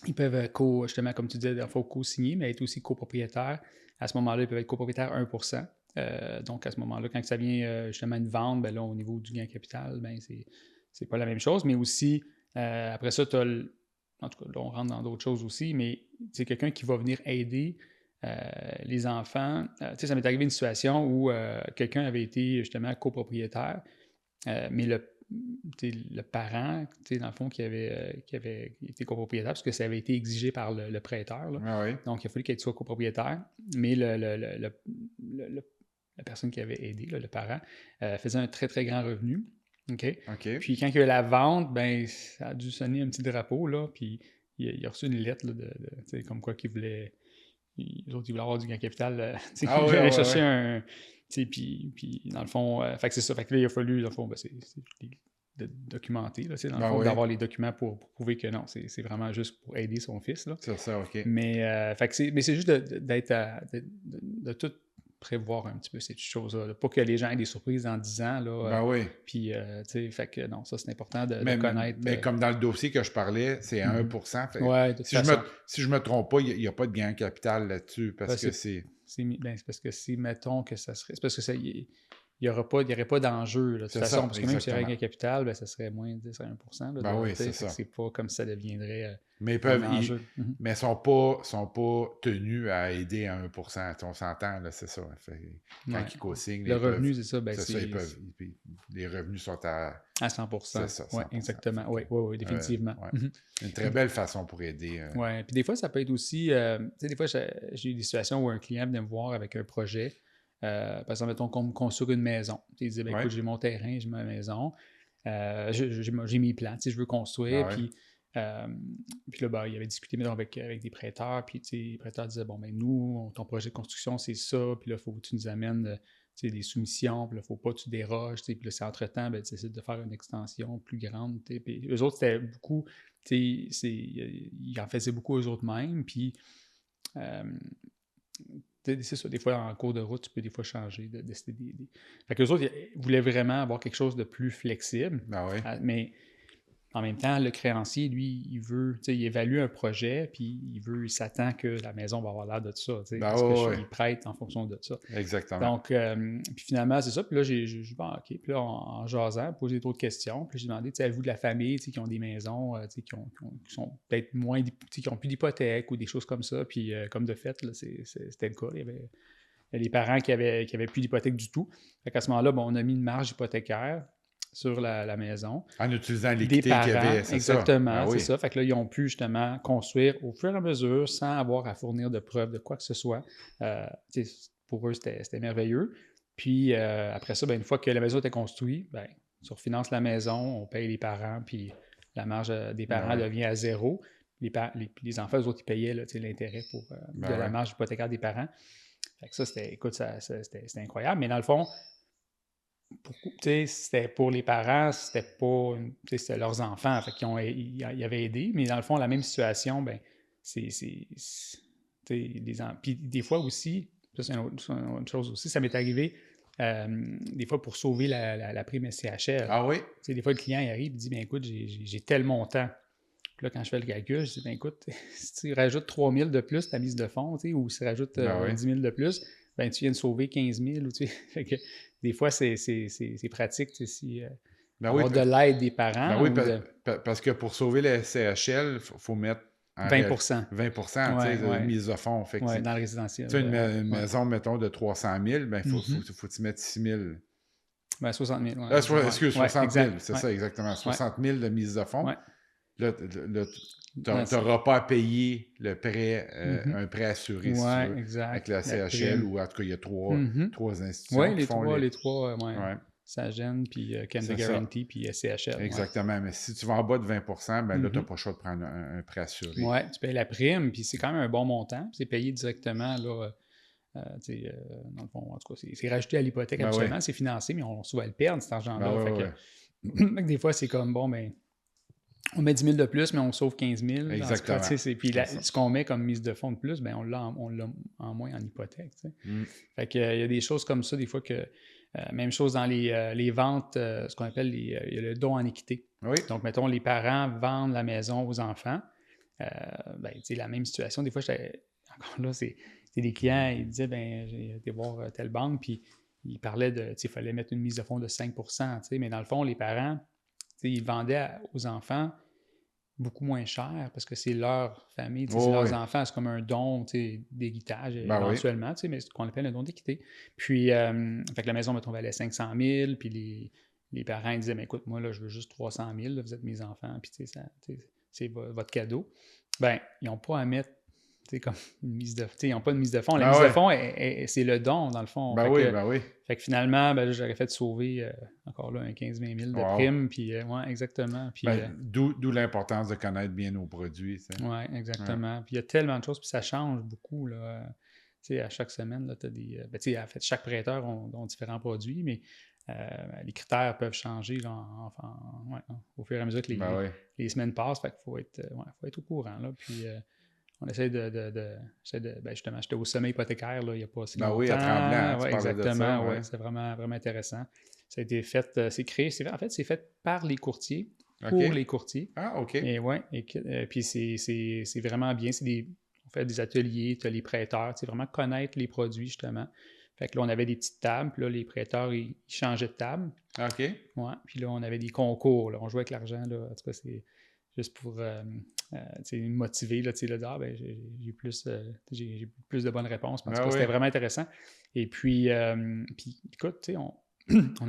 ils peuvent justement, comme tu disais, il faut co-signer, mais être aussi copropriétaire. À ce moment-là, ils peuvent être copropriétaire 1%. Donc, à ce moment-là, quand ça vient justement une vente, ben là, au niveau du gain capital, ben, c'est pas la même chose. Mais aussi, après ça, en tout cas, là, on rentre dans d'autres choses aussi, mais c'est quelqu'un qui va venir aider les enfants. Tu sais, ça m'est arrivé une situation où quelqu'un avait été justement copropriétaire, mais le parent, dans le fond, qui avait été copropriétaire, parce que ça avait été exigé par le prêteur. Là. Ah oui. Donc, il a fallu qu'il soit copropriétaire, mais la personne qui avait aidé, là, le parent, faisait un très, très grand revenu. OK? Puis quand il y a eu la vente, ben, ça a dû sonner un petit drapeau, là, puis il a reçu une lettre là, comme quoi qu'il voulait... Les autres, ils voulaient avoir du gain capital. Ils allaient chercher un... Puis, dans le fond, fait que c'est ça. Fait que là, il a fallu, dans le fond, c'est de documenter, là, dans le fond, d'avoir les documents pour prouver que non, c'est vraiment juste pour aider son fils. Là. C'est ça, OK. Mais, fait que c'est juste de tout prévoir un petit peu ces choses-là. Pas que les gens aient des surprises dans 10 ans. Là, puis, tu sais, fait que non, ça, c'est important de connaître. Mais comme dans le dossier que je parlais, c'est à 1%. Fait, si je me trompe pas, il n'y a pas de gain capital là-dessus parce que c'est... C'est parce que si, mettons que ça serait... C'est parce que ça... Il n'y aurait pas d'enjeu, de toute façon, parce que même si il y avait un gain capital, ben, ça serait moins de 10 à 1%. Là, ben oui, c'est ça. C'est pas comme si ça deviendrait mais ils enjeu. Mais ils sont pas tenus à aider à 1%. On s'entend, là, c'est ça. Fait, quand ils co-signent... Le revenu, c'est ça. Ben, c'est ça, les revenus sont à 100%. C'est ça, 100%. Oui, exactement. Oui, définitivement. Une très belle façon pour aider. Oui, puis des fois, ça peut être aussi... tu sais, des fois, j'ai eu des situations où un client venait me voir avec un projet. Par exemple, mettons qu'on me construire une maison. Il disait, écoute, j'ai mon terrain, j'ai ma maison, j'ai mes plans, je veux construire. Puis là, ben, il avait discuté avec des prêteurs, puis les prêteurs disaient, bon, ben nous, ton projet de construction, c'est ça, puis là, il faut que tu nous amènes des soumissions, puis là, il ne faut pas que tu déroges, puis là, c'est entre-temps, ben, tu essaies de faire une extension plus grande. Puis eux autres, c'était beaucoup, ils en faisaient beaucoup eux autres mêmes, puis... c'est ça, des fois, en cours de route, tu peux des fois changer, de décider Fait qu'eux autres, ils voulaient vraiment avoir quelque chose de plus flexible. Mais en même temps, le créancier, lui, il évalue un projet, puis il s'attend que la maison va avoir l'air de ça, parce qu'il prête en fonction de ça. Exactement. Donc, puis finalement, c'est ça. Puis là, j'ai dit, bon, OK. Puis là, en jasant, poser d'autres questions. Puis j'ai demandé, avez-vous de la famille, qui ont des maisons, qui sont peut-être moins, qui n'ont plus d'hypothèque ou des choses comme ça. Puis comme de fait, là, c'était le cas. Il y avait les parents qui avaient plus d'hypothèque du tout. Fait qu'à ce moment-là, bon, on a mis une marge hypothécaire sur la maison. En utilisant l'équité qu'il y avait, c'est exactement, c'est ça. Fait que là, ils ont pu justement construire au fur et à mesure sans avoir à fournir de preuves de quoi que ce soit. Pour eux, c'était merveilleux. Puis après ça, ben, une fois que la maison était construite, ben, tu refinances la maison, on paye les parents, puis la marge des parents devient à zéro. Les enfants, eux autres, ils payaient l'intérêt de la marge hypothécaire des parents. Fait que ça, c'était incroyable. Mais dans le fond, c'était pour les parents, c'était leurs enfants, fait qu'ils avaient aidé, mais dans le fond, la même situation, ben, puis des fois aussi, ça c'est une chose aussi, ça m'est arrivé des fois pour sauver la prime SCHL. Ah oui? Des fois, le client il arrive et dit, ben écoute, j'ai tel montant. Puis là, quand je fais le calcul, je dis, ben écoute, si tu rajoutes 3 000 de plus ta mise de fonds, ou si tu rajoutes 10 000 de plus, ben tu viens de sauver 15 000. Fait que des fois, c'est pratique si avoir de l'aide des parents. Parce que pour sauver le CHL, il faut mettre 20%. 20% de mise de fonds. Fait que dans le résidentiel. Une maison, mettons, de 300 000, ben, faut tu mettre 6 000. Ben, 60 000. Excuse, 60 000, c'est ça, exactement. 60 000 de mise de fonds. Là, tu n'auras pas à payer le prêt, un prêt assuré, si tu veux, exact. avec la CHL, ou en tout cas, il y a trois institutions qui font les trois, Sagen, puis Canada Guarantee, puis CHL. Exactement, mais si tu vas en bas de 20%, ben là, tu n'as pas le choix de prendre un prêt assuré. Oui, tu payes la prime, puis c'est quand même un bon montant, c'est payé directement, là, dans le fond, en tout cas, c'est rajouté à l'hypothèque absolument, c'est financé, mais on va le perdre, cet argent-là. Des fois, c'est comme, bon, ben... on met 10 000 de plus, mais on sauve 15 000. Exactement. Puis ce qu'on met comme mise de fonds de plus, ben on l'a en moins en hypothèque. Fait que, il y a des choses comme ça, des fois que. Même chose dans les ventes, ce qu'on appelle il y a le don en équité. Oui. Donc, mettons, les parents vendent la maison aux enfants. La même situation. Des fois, encore là, c'est des clients, ils disaient, j'ai été voir telle banque, puis ils parlaient il fallait mettre une mise de fonds de 5 %, mais dans le fond, les parents, ils vendaient aux enfants beaucoup moins cher parce que c'est leur famille, c'est leurs enfants, c'est comme un don d'héritage éventuellement, mais c'est ce qu'on appelle un don d'équité. Puis, fait que la maison, mettons, valait 500 000, puis les parents ils disaient, mais écoute, moi, là, je veux juste 300 000, là, vous êtes mes enfants, puis c'est votre cadeau. Ben, ils n'ont pas à mettre comme une mise de fonds. Ils n'ont pas de mise de fonds. La mise de fonds, c'est le don, dans le fond. Fait que finalement, j'aurais fait sauver encore là un 15-20 000 de primes. Puis, exactement. Puis, d'où l'importance de connaître bien nos produits. Oui, exactement. Puis il y a tellement de choses, puis ça change beaucoup. Là. À chaque semaine, tu as des. En fait, chaque prêteur a différents produits, mais les critères peuvent changer là, au fur et à mesure que les semaines passent. Fait qu'il faut être au courant. Là, puis on essaie justement, j'étais au sommet hypothécaire là, il n'y a pas si longtemps. Oui, à Tremblant, tu exactement. De ça, c'est vraiment, vraiment intéressant. Ça a été fait, c'est créé, en fait, c'est fait par les courtiers, pour les courtiers. Ah, OK. Et puis c'est vraiment bien. On fait des ateliers, tu as les prêteurs, vraiment connaître les produits, justement. Fait que là, on avait des petites tables, puis là, les prêteurs, ils changeaient de table. OK. Ouais, puis là, on avait des concours, là. On jouait avec l'argent, là. En tout cas, c'est juste pour me motiver, là, j'ai plus de bonnes réponses. En tout cas, c'était vraiment intéressant. Et puis écoute, on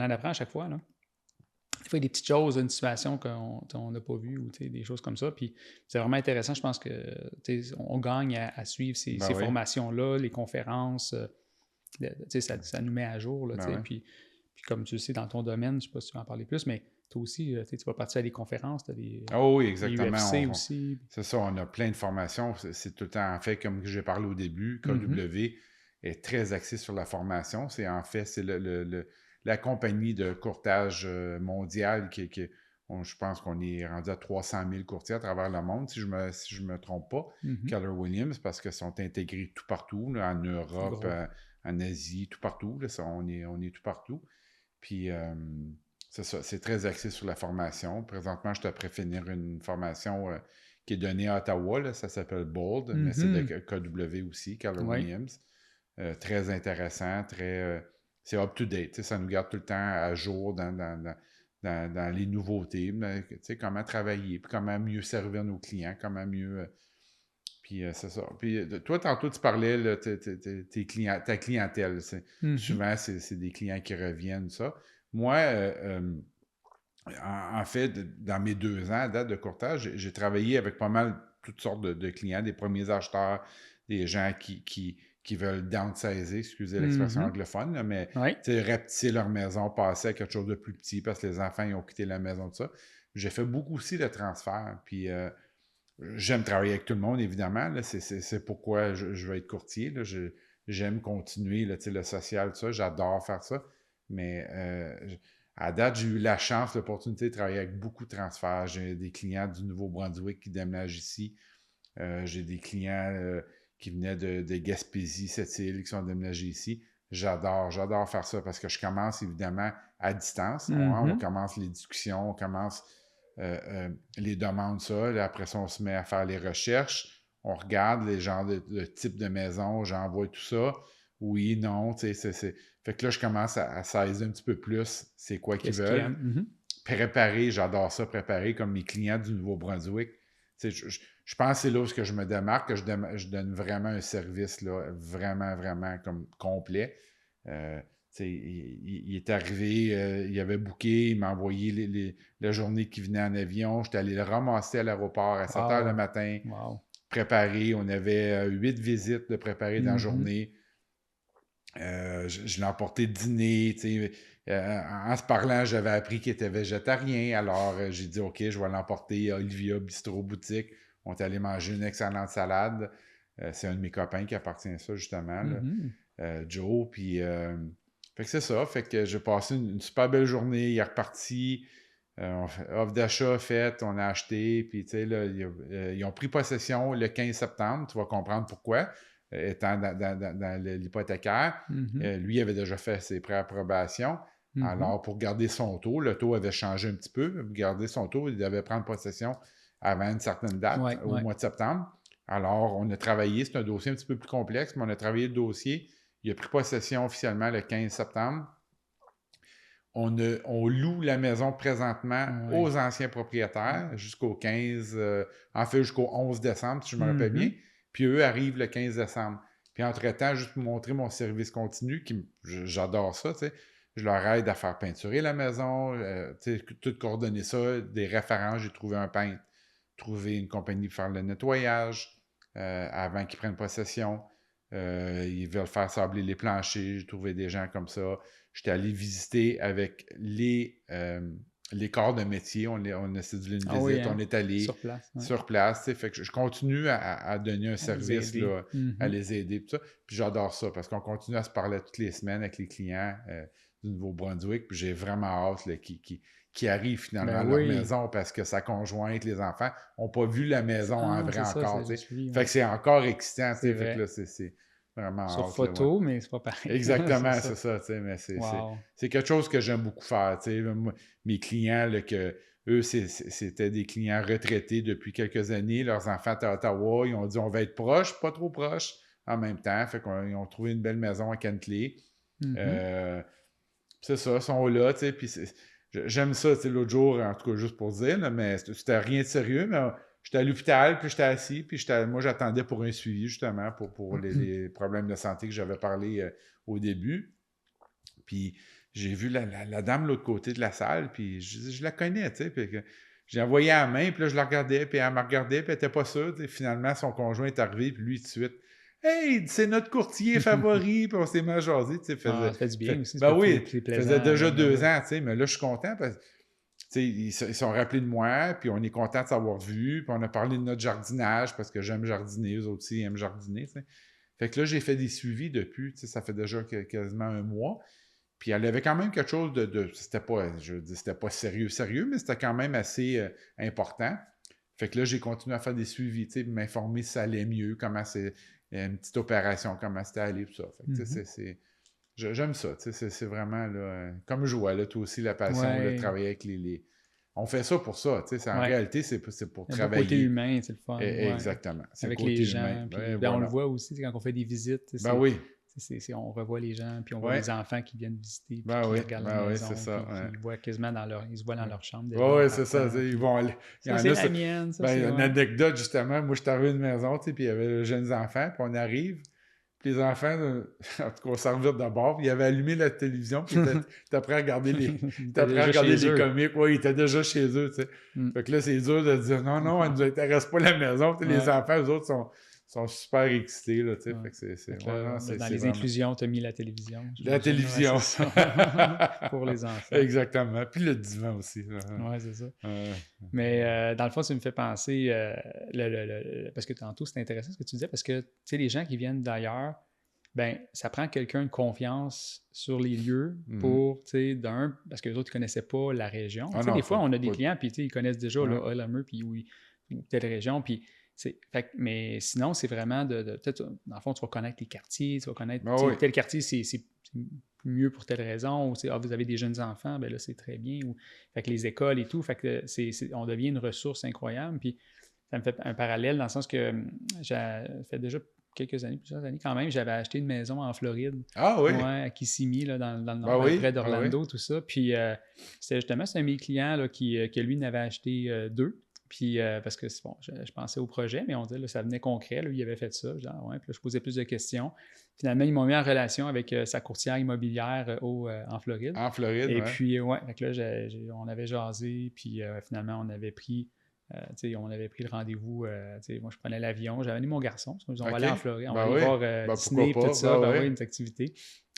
en apprend à chaque fois, là. Des fois, il y a des petites choses, une situation qu'on n'a pas vue ou des choses comme ça. Puis c'est vraiment intéressant. Je pense qu'on gagne à suivre ces formations-là, les conférences. Ça nous met à jour. Là, puis comme tu le sais, dans ton domaine, je ne sais pas si tu vas en parler plus, mais toi aussi, tu vas partir à des conférences. Tu as des exactement. UFC aussi. C'est ça, on a plein de formations. C'est tout le temps, en fait, comme j'ai parlé au début, KW est très axé sur la formation. C'est la compagnie de courtage mondial je pense qu'on est rendu à 300 000 courtiers à travers le monde, si je me trompe pas, Keller Williams, parce qu'ils sont intégrés tout partout, là, en Europe, en Asie, tout partout. Là, on est tout partout. Puis, c'est ça, c'est très axé sur la formation. Présentement, je t'ai finir une formation qui est donnée à Ottawa, là, ça s'appelle BOLD, mais c'est de KW aussi, Keller Williams. Très intéressant, c'est up-to-date. Ça nous garde tout le temps à jour dans les nouveautés. Comment travailler, puis comment mieux servir nos clients, comment mieux... puis c'est ça. Puis toi, tantôt, tu parlais là, ta clientèle. Souvent, c'est des clients qui reviennent, ça. Moi, en fait, dans mes 2 ans à date de courtage, j'ai travaillé avec pas mal toutes sortes de clients, des premiers acheteurs, des gens qui veulent downsizer, excusez l'expression anglophone, là, mais rapetisser leur maison, passer à quelque chose de plus petit parce que les enfants ils ont quitté la maison, tout ça. J'ai fait beaucoup aussi de transferts. Puis j'aime travailler avec tout le monde, évidemment. Là, c'est pourquoi je veux être courtier. Là. J'aime continuer là, le social, tout ça. J'adore faire ça. Mais à date, j'ai eu la chance, l'opportunité de travailler avec beaucoup de transferts. J'ai des clients du Nouveau-Brunswick qui déménagent ici. J'ai des clients qui venaient de Gaspésie, Sept-Îles, qui sont déménagés ici. J'adore faire ça parce que je commence évidemment à distance. On commence les discussions, on commence les demandes, ça. Là, après ça, on se met à faire les recherches. On regarde les genres de type de maison, j'envoie tout ça. Oui, non, tu sais, Fait que là, je commence à saisir un petit peu plus c'est quoi qu'ils veulent. Préparer, j'adore ça, préparer comme mes clients du Nouveau-Brunswick. Je pense que c'est là où je me démarque, que je donne vraiment un service là, vraiment, vraiment comme complet. Il est arrivé, il avait booké, il m'a envoyé la journée qu'il venait en avion. J'étais allé le ramasser à l'aéroport à 7 h le matin, préparé. On avait 8 visites de préparer dans la journée. Je l'ai emporté dîner. En se parlant, j'avais appris qu'il était végétarien. Alors, j'ai dit, OK, je vais l'emporter à Olivia Bistro Boutique. On est allé manger une excellente salade. C'est un de mes copains qui appartient à ça, justement, là, Joe. Puis, fait que c'est ça. Fait que j'ai passé une super belle journée. Il est reparti. Offre d'achat faite, on a acheté, puis tu sais, là, ils ont pris possession le 15 septembre, tu vas comprendre pourquoi, étant dans l'hypothécaire. Mhm. Lui, il avait déjà fait ses préapprobations. Mhm. Alors, pour garder son taux, le taux avait changé un petit peu. Pour garder son taux, il devait prendre possession avant une certaine date, Ouais, au ouais. mois de septembre. Alors, on a travaillé, c'est un dossier un petit peu plus complexe, mais on a travaillé le dossier. Il a pris possession officiellement le 15 septembre. On loue la maison présentement Ouais. aux anciens propriétaires jusqu'au 15, en fait jusqu'au 11 décembre, si je me rappelle bien. Mhm. Puis eux arrivent le 15 décembre. Puis entre-temps, juste pour montrer mon service continu, j'adore ça, tu sais, je leur aide à faire peinturer la maison, tu sais, tout coordonner ça, des références, j'ai trouvé un peintre, trouvé une compagnie pour faire le nettoyage avant qu'ils prennent possession. Ils veulent faire sabler les planchers, j'ai trouvé des gens comme ça. J'étais allé visiter avec les corps de métier. On a cédulé une Ah oui, visite, on hein? est allé Sur place, ouais. sur place. Fait que je continue à donner un À les service aider. là, à Mhm. les aider. Tout ça. Puis j'adore ça parce qu'on continue à se parler toutes les semaines avec les clients du Nouveau-Brunswick. Puis j'ai vraiment hâte là, qui arrivent finalement Ben à leur oui. maison parce que sa conjointe, les enfants, n'ont pas vu la maison en Ah, vrai c'est ça, encore. c'est juste lui, Fait ouais. que c'est encore excitant. C'est Fait que là, vrai. c'est vraiment Sur hâte. Là, ouais. photo, mais c'est pas pareil. C'est Exactement, ça. c'est ça, tu sais, mais Wow. c'est quelque chose que j'aime beaucoup faire, tu sais. Mes clients, là, eux, c'était des clients retraités depuis quelques années. Leurs enfants étaient à Ottawa, ils ont dit on va être proches, pas trop proches, en même temps. Fait qu'ils ont trouvé une belle maison à Kentley. Mhm. Euh, c'est ça, ils sont là, tu sais, puis j'aime ça, tu sais, l'autre jour, en tout cas, juste pour dire, là, mais c'était rien de sérieux, mais j'étais à l'hôpital, puis j'étais assis, puis moi, j'attendais pour un suivi, justement, pour les problèmes de santé que j'avais parlé au début. Puis j'ai vu la dame de l'autre côté de la salle, puis je la connais, tu sais, puis j'ai envoyé la main, puis là, je la regardais, puis elle me regardait, puis elle était pas sûre, tu sais. Finalement, son conjoint est arrivé, puis lui, tout de suite, hey, c'est notre courtier favori, puis on s'est mis à jaser, tu sais, Ah, ça fait du bien aussi, ben oui, c'est faisait plaisant, déjà là, ben deux oui. ans, tu sais, mais là, je suis content parce que, tu sais, ils sont rappelés de moi, puis on est content de s'avoir vu, puis on a parlé de notre jardinage parce que j'aime jardiner, eux aussi aiment jardiner, tu sais. Fait que là, j'ai fait des suivis depuis, tu sais, ça fait déjà quasiment un mois. Puis elle avait quand même quelque chose c'était pas, je veux dire, c'était pas sérieux, mais c'était quand même assez important. Fait que là, j'ai continué à faire des suivis, tu sais, m'informer si ça allait mieux, comment c'est, une petite opération, comment c'était allé, tout ça. Fait que, tu sais, Mhm. j'aime ça, tu sais, c'est vraiment, là, comme je vois, là, toi aussi, la passion, là, de Ouais, travailler avec On fait ça pour ça, tu sais, en ouais. réalité, c'est pour Un beau côté travailler. humain, c'est le fun, ouais. Exactement, c'est le Avec les côté humain. gens, puis Ben, ben, on le voilà. voit aussi, tu sais, quand on fait des visites, tu Ben sais, oui, on revoit les gens, puis on voit ouais, les enfants qui viennent visiter, puis qui regardent la ben oui, c'est maison, ça, puis ouais. qui voient quasiment ils se voient dans Ouais. leur chambre déjà en Ouais, c'est ça. partant, Ils puis vont aller. Il y ça, en c'est a, la mienne, ça, ben, il y c'est, a une ouais. anecdote, justement. Moi, je suis arrivé à une maison, tu sais, puis il y avait de jeunes enfants, puis on arrive, puis les enfants, en tout cas, on s'en revient de bord, puis ils avaient allumé la télévision, puis ils étaient prêts à regarder Ils ils étaient étaient prêts à déjà regarder chez les eux. comics. Ouais, ils étaient déjà chez eux, tu sais. Mm. Fait que là, c'est dur de dire non, non, elle nous intéresse pas la maison. Tu sais, les Ouais, enfants, eux autres, sont super excités, là, tu sais. ouais. Fait que Fait que ouais, non, là, dans c'est les vraiment. inclusions, tu as mis la télévision, La j'imagine. Ouais, télévision. c'est ça. Pour les enfants. Exactement. Puis le divan aussi. Ouais, c'est ça. Euh, Mais dans le fond, ça me fait penser, parce que tantôt, c'était intéressant ce que tu disais, parce que, tu sais, les gens qui viennent d'ailleurs, ben ça prend quelqu'un de confiance sur les lieux mhm. pour, tu sais, parce que les autres, ils ne connaissaient pas la région. Tu Ah sais, non, des fois, on a des pas. clients, puis, tu sais, ils connaissent déjà, Ouais. là, Hallhammer, puis ou telle région, puis, mais sinon, c'est vraiment peut-être, dans le fond, tu vas connaître les quartiers, tu vas connaître, Ah tu sais, oui. tel quartier, c'est mieux pour telle raison, ou vous avez des jeunes enfants, ben là, c'est très bien, ou, fait que les écoles et tout, fait que on devient une ressource incroyable, puis ça me fait un parallèle dans le sens que j'ai fait déjà plusieurs années quand même, j'avais acheté une maison en Floride, Ah oui. ouais, à Kissimmee, là, dans le Ben nord, oui. près Ben oui. d'Orlando, tout ça. Puis c'était un de mes clients là, que lui n'avait acheté deux. Puis parce que bon, je pensais au projet, mais on dit là, ça venait concret. Là, il avait fait ça. Genre, ouais, puis là, je posais plus de questions. Finalement, ils m'ont mis en relation avec sa courtière immobilière en Floride. En Floride, Et ouais. puis, ouais, fait que là, on avait jasé, puis finalement, on avait pris le rendez-vous. Moi, je prenais l'avion. J'avais amené mon garçon. Parce qu'on disait, on va OK. aller en Floride. On va Ben aller oui. voir Ben Disney pourquoi et tout pas. ça. Ben Ben oui. oui, une activité,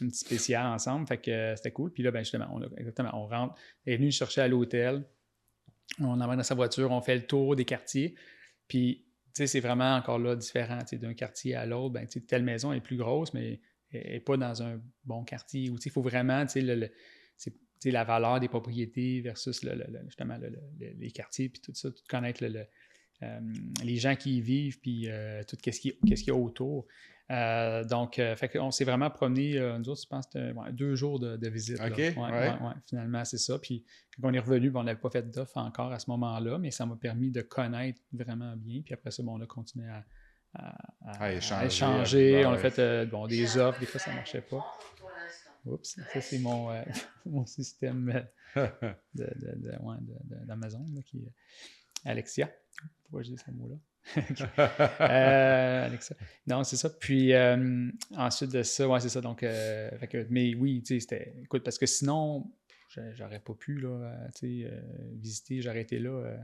une petite spéciale ensemble. Fait que c'était cool. Puis là, ben justement, on rentre. Elle est venue nous chercher à l'hôtel. On embarque dans sa voiture. On fait le tour des quartiers. Puis, tu sais, c'est vraiment encore là différent. D'un quartier à l'autre, ben, telle maison est plus grosse, mais elle n'est pas dans un bon quartier. Il faut vraiment, tu sais, la valeur des propriétés versus justement les quartiers, puis tout ça, tout connaître les gens qui y vivent, puis tout qu'est-ce qu'il y a autour. Donc, fait qu'on s'est vraiment promené, nous autres, je pense, 2 jours de visite. OK, Là. Ouais, finalement, c'est ça. Puis quand on est revenu, on n'avait pas fait d'offre encore à ce moment-là, mais ça m'a permis de connaître vraiment bien. Puis après ça, on a continué à échanger. On a fait des offres. Des fois, ça ne marchait pas. Oups, ça, c'est mon système d'Amazon, qui est Alexia. Pourquoi je dis ce mot-là? Alexa. Non, c'est ça. Puis ensuite de ça, c'est ça. Donc, mais oui, c'était. Écoute, parce que sinon, j'aurais pas pu visiter, j'aurais été là.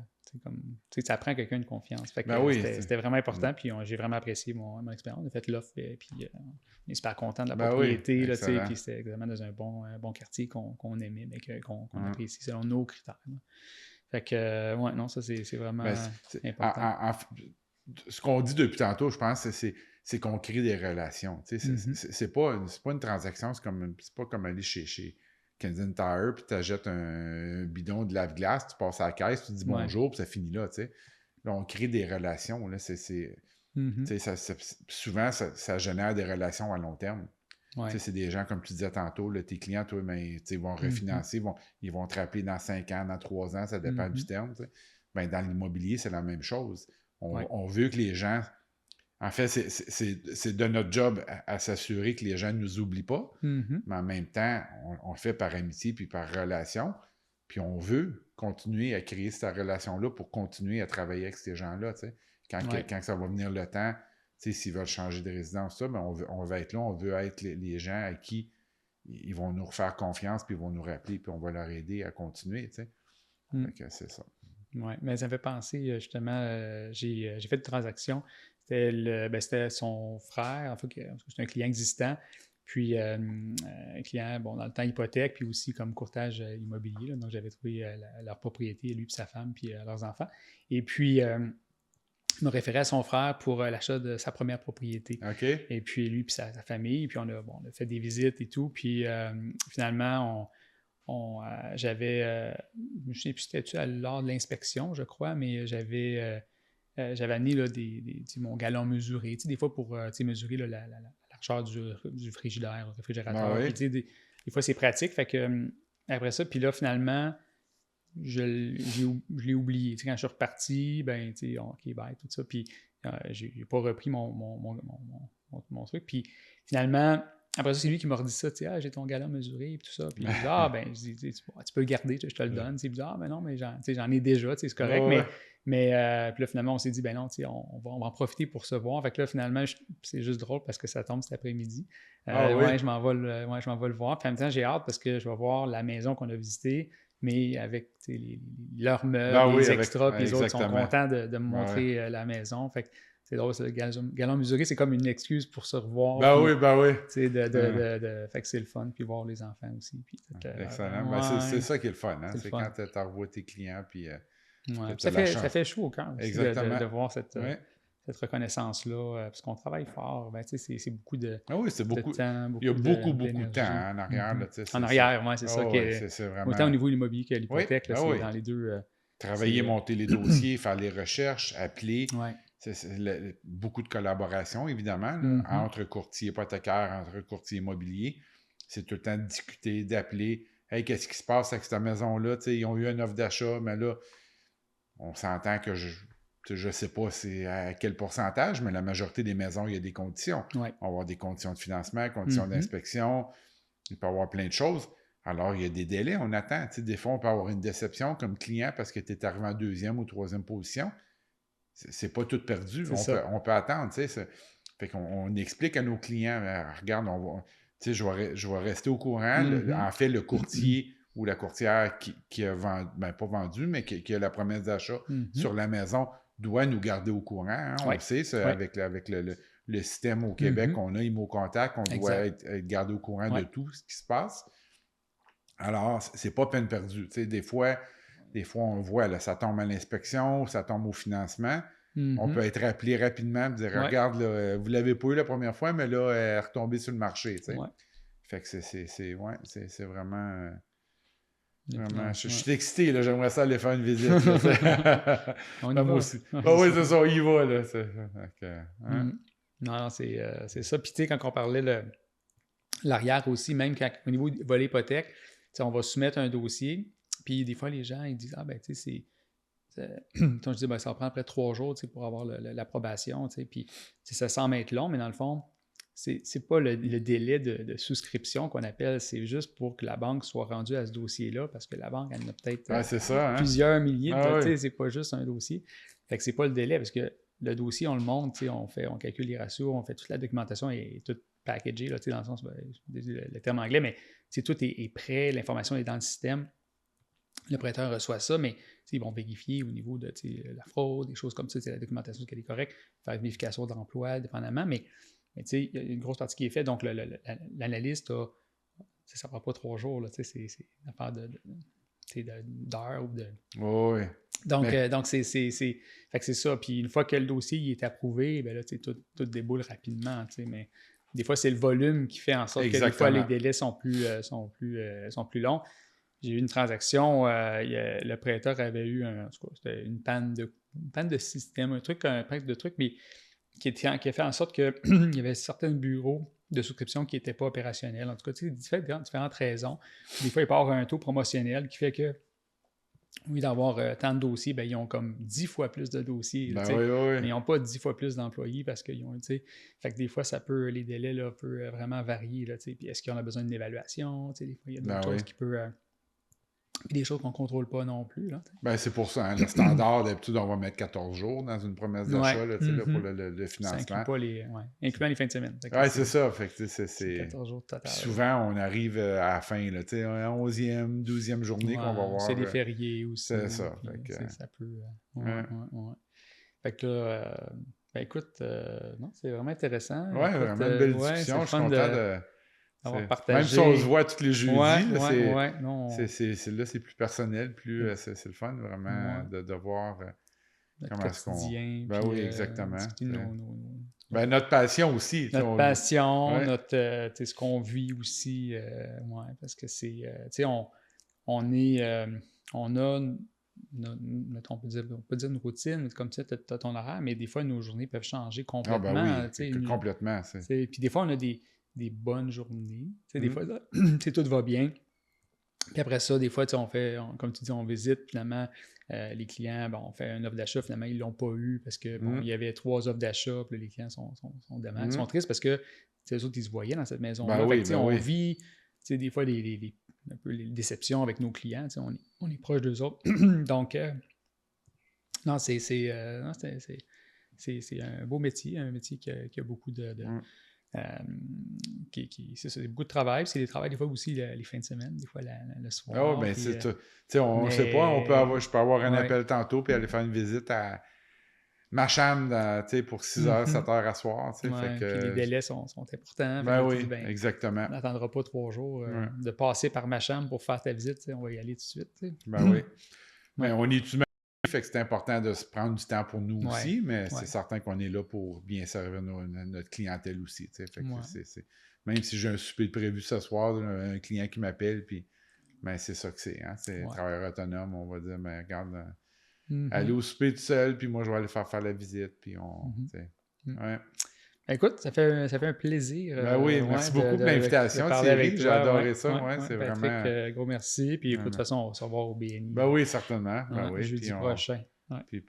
Ça prend quelqu'un de confiance. Fait que, c'était vraiment important. Puis j'ai vraiment apprécié mon expérience. On a fait l'offre, puis on est super content de la propriété. Puis c'était vraiment dans un bon quartier qu'on aimait, mais qu'on apprécie selon nos critères. Là. Fait que, non, ça, c'est vraiment important. Ce qu'on dit depuis tantôt, je pense, c'est qu'on crée des relations. C'est pas une transaction, c'est pas comme aller chez Canadian Tire, puis tu achètes un bidon de lave-glace, tu passes à la caisse, tu dis bonjour, puis ça finit là. Là, on crée des relations. Là, souvent, ça génère des relations à long terme. C'est des gens, comme tu disais tantôt, là, tes clients, toi, ils vont refinancer, ils vont te rappeler dans 5 ans, dans 3 ans, ça dépend du terme. Dans l'immobilier, c'est la même chose. On veut que les gens... En fait, c'est de notre job à s'assurer que les gens ne nous oublient pas, mais en même temps, on le fait par amitié puis par relation, puis on veut continuer à créer cette relation-là pour continuer à travailler avec ces gens-là. Quand ça va venir le temps, s'ils veulent changer de résidence, ça, ben on va être là, on veut être les gens à qui ils vont nous refaire confiance, puis ils vont nous rappeler, puis on va leur aider à continuer. Donc, c'est ça. Oui, mais ça me fait penser, justement, j'ai fait une transaction. C'était son frère, en fait, c'est un client existant, puis un client, dans le temps hypothèque, puis aussi comme courtage immobilier. Là, donc, j'avais trouvé leur propriété, lui et sa femme, puis leurs enfants. Et puis, il m'a référé à son frère pour l'achat de sa première propriété. OK. Et puis, lui et sa famille, puis on a fait des visites et tout. Puis, finalement, j'avais, je ne sais plus si c'était lors de l'inspection, je crois, mais j'avais amené là, mon galon mesuré, des fois pour mesurer là, la largeur du frigidaire, du réfrigérateur. Puis, des fois, c'est pratique. Fait que, après ça, puis là, finalement, je l'ai oublié. Quand je suis reparti, OK, bye, tout ça. Puis, j'ai pas repris mon truc. Puis, finalement, après ça, c'est lui qui m'a redit ça, j'ai ton galon mesuré et tout ça. Puis je dis, tu peux le garder, je te le donne. Puis mais non, mais j'en ai déjà, c'est correct. Mais puis là, finalement, on s'est dit, non, on va en profiter pour se voir. Fait que là, finalement, c'est juste drôle parce que ça tombe cet après-midi. Je m'en vais le voir. Puis en même temps, j'ai hâte parce que je vais voir la maison qu'on a visitée, mais avec leurs meubles, les extras, puis les autres sont contents de me montrer la maison. Fait que c'est drôle, le galon mesuré, c'est comme une excuse pour se revoir. Fait que c'est le fun, puis voir les enfants aussi. Puis, excellent. C'est ça qui est le fun. Hein? C'est quand tu revois tes clients. Puis, ça fait chaud au cœur aussi de voir cette reconnaissance-là. Parce qu'on travaille fort. C'est beaucoup de, de temps. Il y a beaucoup de temps en arrière. En arrière, c'est ça. C'est vraiment... Autant au niveau de l'immobilier qu'à l'hypothèque, c'est dans les deux. Travailler, monter les dossiers, faire les recherches, appeler. Beaucoup de collaboration, évidemment, entre courtiers hypothécaires, entre courtiers immobiliers. C'est tout le temps de discuter, d'appeler. Hey, qu'est-ce qui se passe avec cette maison-là? Ils ont eu une offre d'achat, mais là, on s'entend que je ne sais pas à quel pourcentage, mais la majorité des maisons, il y a des conditions. On va avoir des conditions de financement, conditions d'inspection. Il peut y avoir plein de choses. Alors, il y a des délais, on attend. Des fois, on peut avoir une déception comme client parce que tu es arrivé en 2e ou 3e position. C'est pas tout perdu. On peut attendre. Fait qu'on explique à nos clients, regarde, je vais rester au courant. En fait, le courtier ou la courtière qui a vendu, pas vendu, mais qui a la promesse d'achat sur la maison doit nous garder au courant. Hein, on le sait, avec le système au Québec, on a ImoContact, on doit être gardé au courant de tout ce qui se passe. Alors, c'est pas peine perdue. Des fois, on voit, là, ça tombe à l'inspection, ça tombe au financement. On peut être appelé rapidement et dire regarde, là, vous l'avez pas eu la première fois, mais là, elle est retombée sur le marché. Fait que c'est vraiment... Vraiment. Je Ouais. suis excité, là. J'aimerais ça aller faire une visite. Là. On y Moi va. aussi. Ah oui, c'est ça, on y va, là. Non, non, c'est ça. Puis tu sais, quand on parlait l'arrière aussi, même au niveau de volet hypothèque, on va soumettre un dossier, puis des fois, les gens, ils disent, ah ben, tu sais, quand je dis, ben, ça va prendre après 3 jours pour avoir l'approbation, puis ça semble être long, mais dans le fond, c'est pas le délai de souscription qu'on appelle, c'est juste pour que la banque soit rendue à ce dossier-là, parce que la banque, elle en a peut-être c'est ça, hein? plusieurs milliers, oui. c'est pas juste un dossier. Fait que c'est pas le délai, parce que le dossier, on le monte, on calcule les ratios, on fait toute la documentation et tout packagé, là, dans le sens, le terme anglais, mais tout est prêt, l'information est dans le système. Le prêteur reçoit ça, mais ils vont vérifier au niveau de la fraude, des choses comme ça, la documentation qu'elle est correcte, faire une vérification d'emploi, dépendamment, mais il y a une grosse partie qui est faite, donc l'analyste, ça ne prend pas 3 jours, là, c'est une affaire d'heures ou de... Oui. Donc, c'est ça. Puis une fois que le dossier est approuvé, ben là, tout déboule rapidement, mais des fois, c'est le volume qui fait en sorte que des fois, les délais sont plus longs. J'ai eu une transaction, le prêteur avait eu c'était une panne de système, un pack de trucs, mais qui a fait en sorte qu'il y avait certains bureaux de souscription qui n'étaient pas opérationnels. En tout cas, différentes raisons. Des fois, il part un taux promotionnel qui fait que, au lieu d'avoir tant de dossiers, ben, ils ont comme 10 fois plus de dossiers. Oui. Mais ils n'ont pas 10 fois plus d'employés parce qu'ils ont, fait que des fois, les délais là, peuvent vraiment varier. Là, puis est-ce qu'on a besoin d'une évaluation? Des fois, il y a d'autres choses qui peuvent... Puis des choses qu'on ne contrôle pas non plus. Là, c'est pour ça. Hein, le standard, d'habitude, on va mettre 14 jours dans une promesse d'achat là, pour le financement. Ça inclut pas incluant les fins de semaine. Oui, c'est ça. Fait que, c'est 14 jours total. Souvent, on arrive à la fin, là, 11e, 12e journée qu'on va voir. C'est des fériés aussi. C'est ça. Ça peut... Fait que là, écoute, non, c'est vraiment intéressant. Oui, vraiment une belle discussion. Je suis content de... Même si on se voit tous les jeudis, c'est plus personnel, c'est le fun vraiment de voir comment est-ce qu'on... Ben oui, exactement. Notre passion aussi. Notre passion, ce qu'on vit aussi, parce que c'est... on a... on peut dire une routine, comme tu sais, tu as ton horaire, mais des fois, nos journées peuvent changer complètement. Complètement. Puis des fois, on a des bonnes journées. Des fois, tout va bien. Puis après ça, des fois, comme tu dis, on visite, finalement, les clients, on fait une offre d'achat, finalement, ils ne l'ont pas eu parce que il y avait 3 offres d'achat, puis les clients sont tristes parce que eux autres, ils se voyaient dans cette maison-là. On vit des fois un peu les déceptions avec nos clients. On est proche d'eux autres. Donc, non, c'est un beau métier, un métier qui a beaucoup c'est beaucoup de travail. C'est des travails des fois aussi les fins de semaine, des fois le soir. Ah oui, on ne sait pas, je peux avoir un appel tantôt puis aller faire une visite à ma chambre pour 6 heures, 7 heures à soir. Puis les délais sont importants. Exactement. On n'attendra pas 3 jours de passer par ma chambre pour faire ta visite. On va y aller tout de suite. Mais on est humain. Fait que c'est important de se prendre du temps pour nous aussi, mais c'est certain qu'on est là pour bien servir notre clientèle aussi. Fait que même si j'ai un souper de prévu ce soir, un client qui m'appelle, puis c'est ça que c'est. Hein, c'est travailleur autonome, on va dire, mais regarde, aller au souper tout seul, puis moi je vais aller faire la visite, puis Écoute, ça fait un plaisir. Merci beaucoup pour l'invitation, Thierry. J'ai adoré ça. C'est Patrick, vraiment... gros merci. Puis de toute façon, on va se revoir au BNI. Oui, certainement. Jeudi prochain. Puis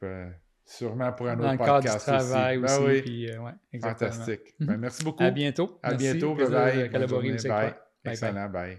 sûrement pour un autre dans le cadre podcast du travail aussi. Puis, exactement. Fantastique. Merci beaucoup. À bientôt. À bientôt. Merci. Bye. Collaborer aussi. Bye. Excellent. Bye.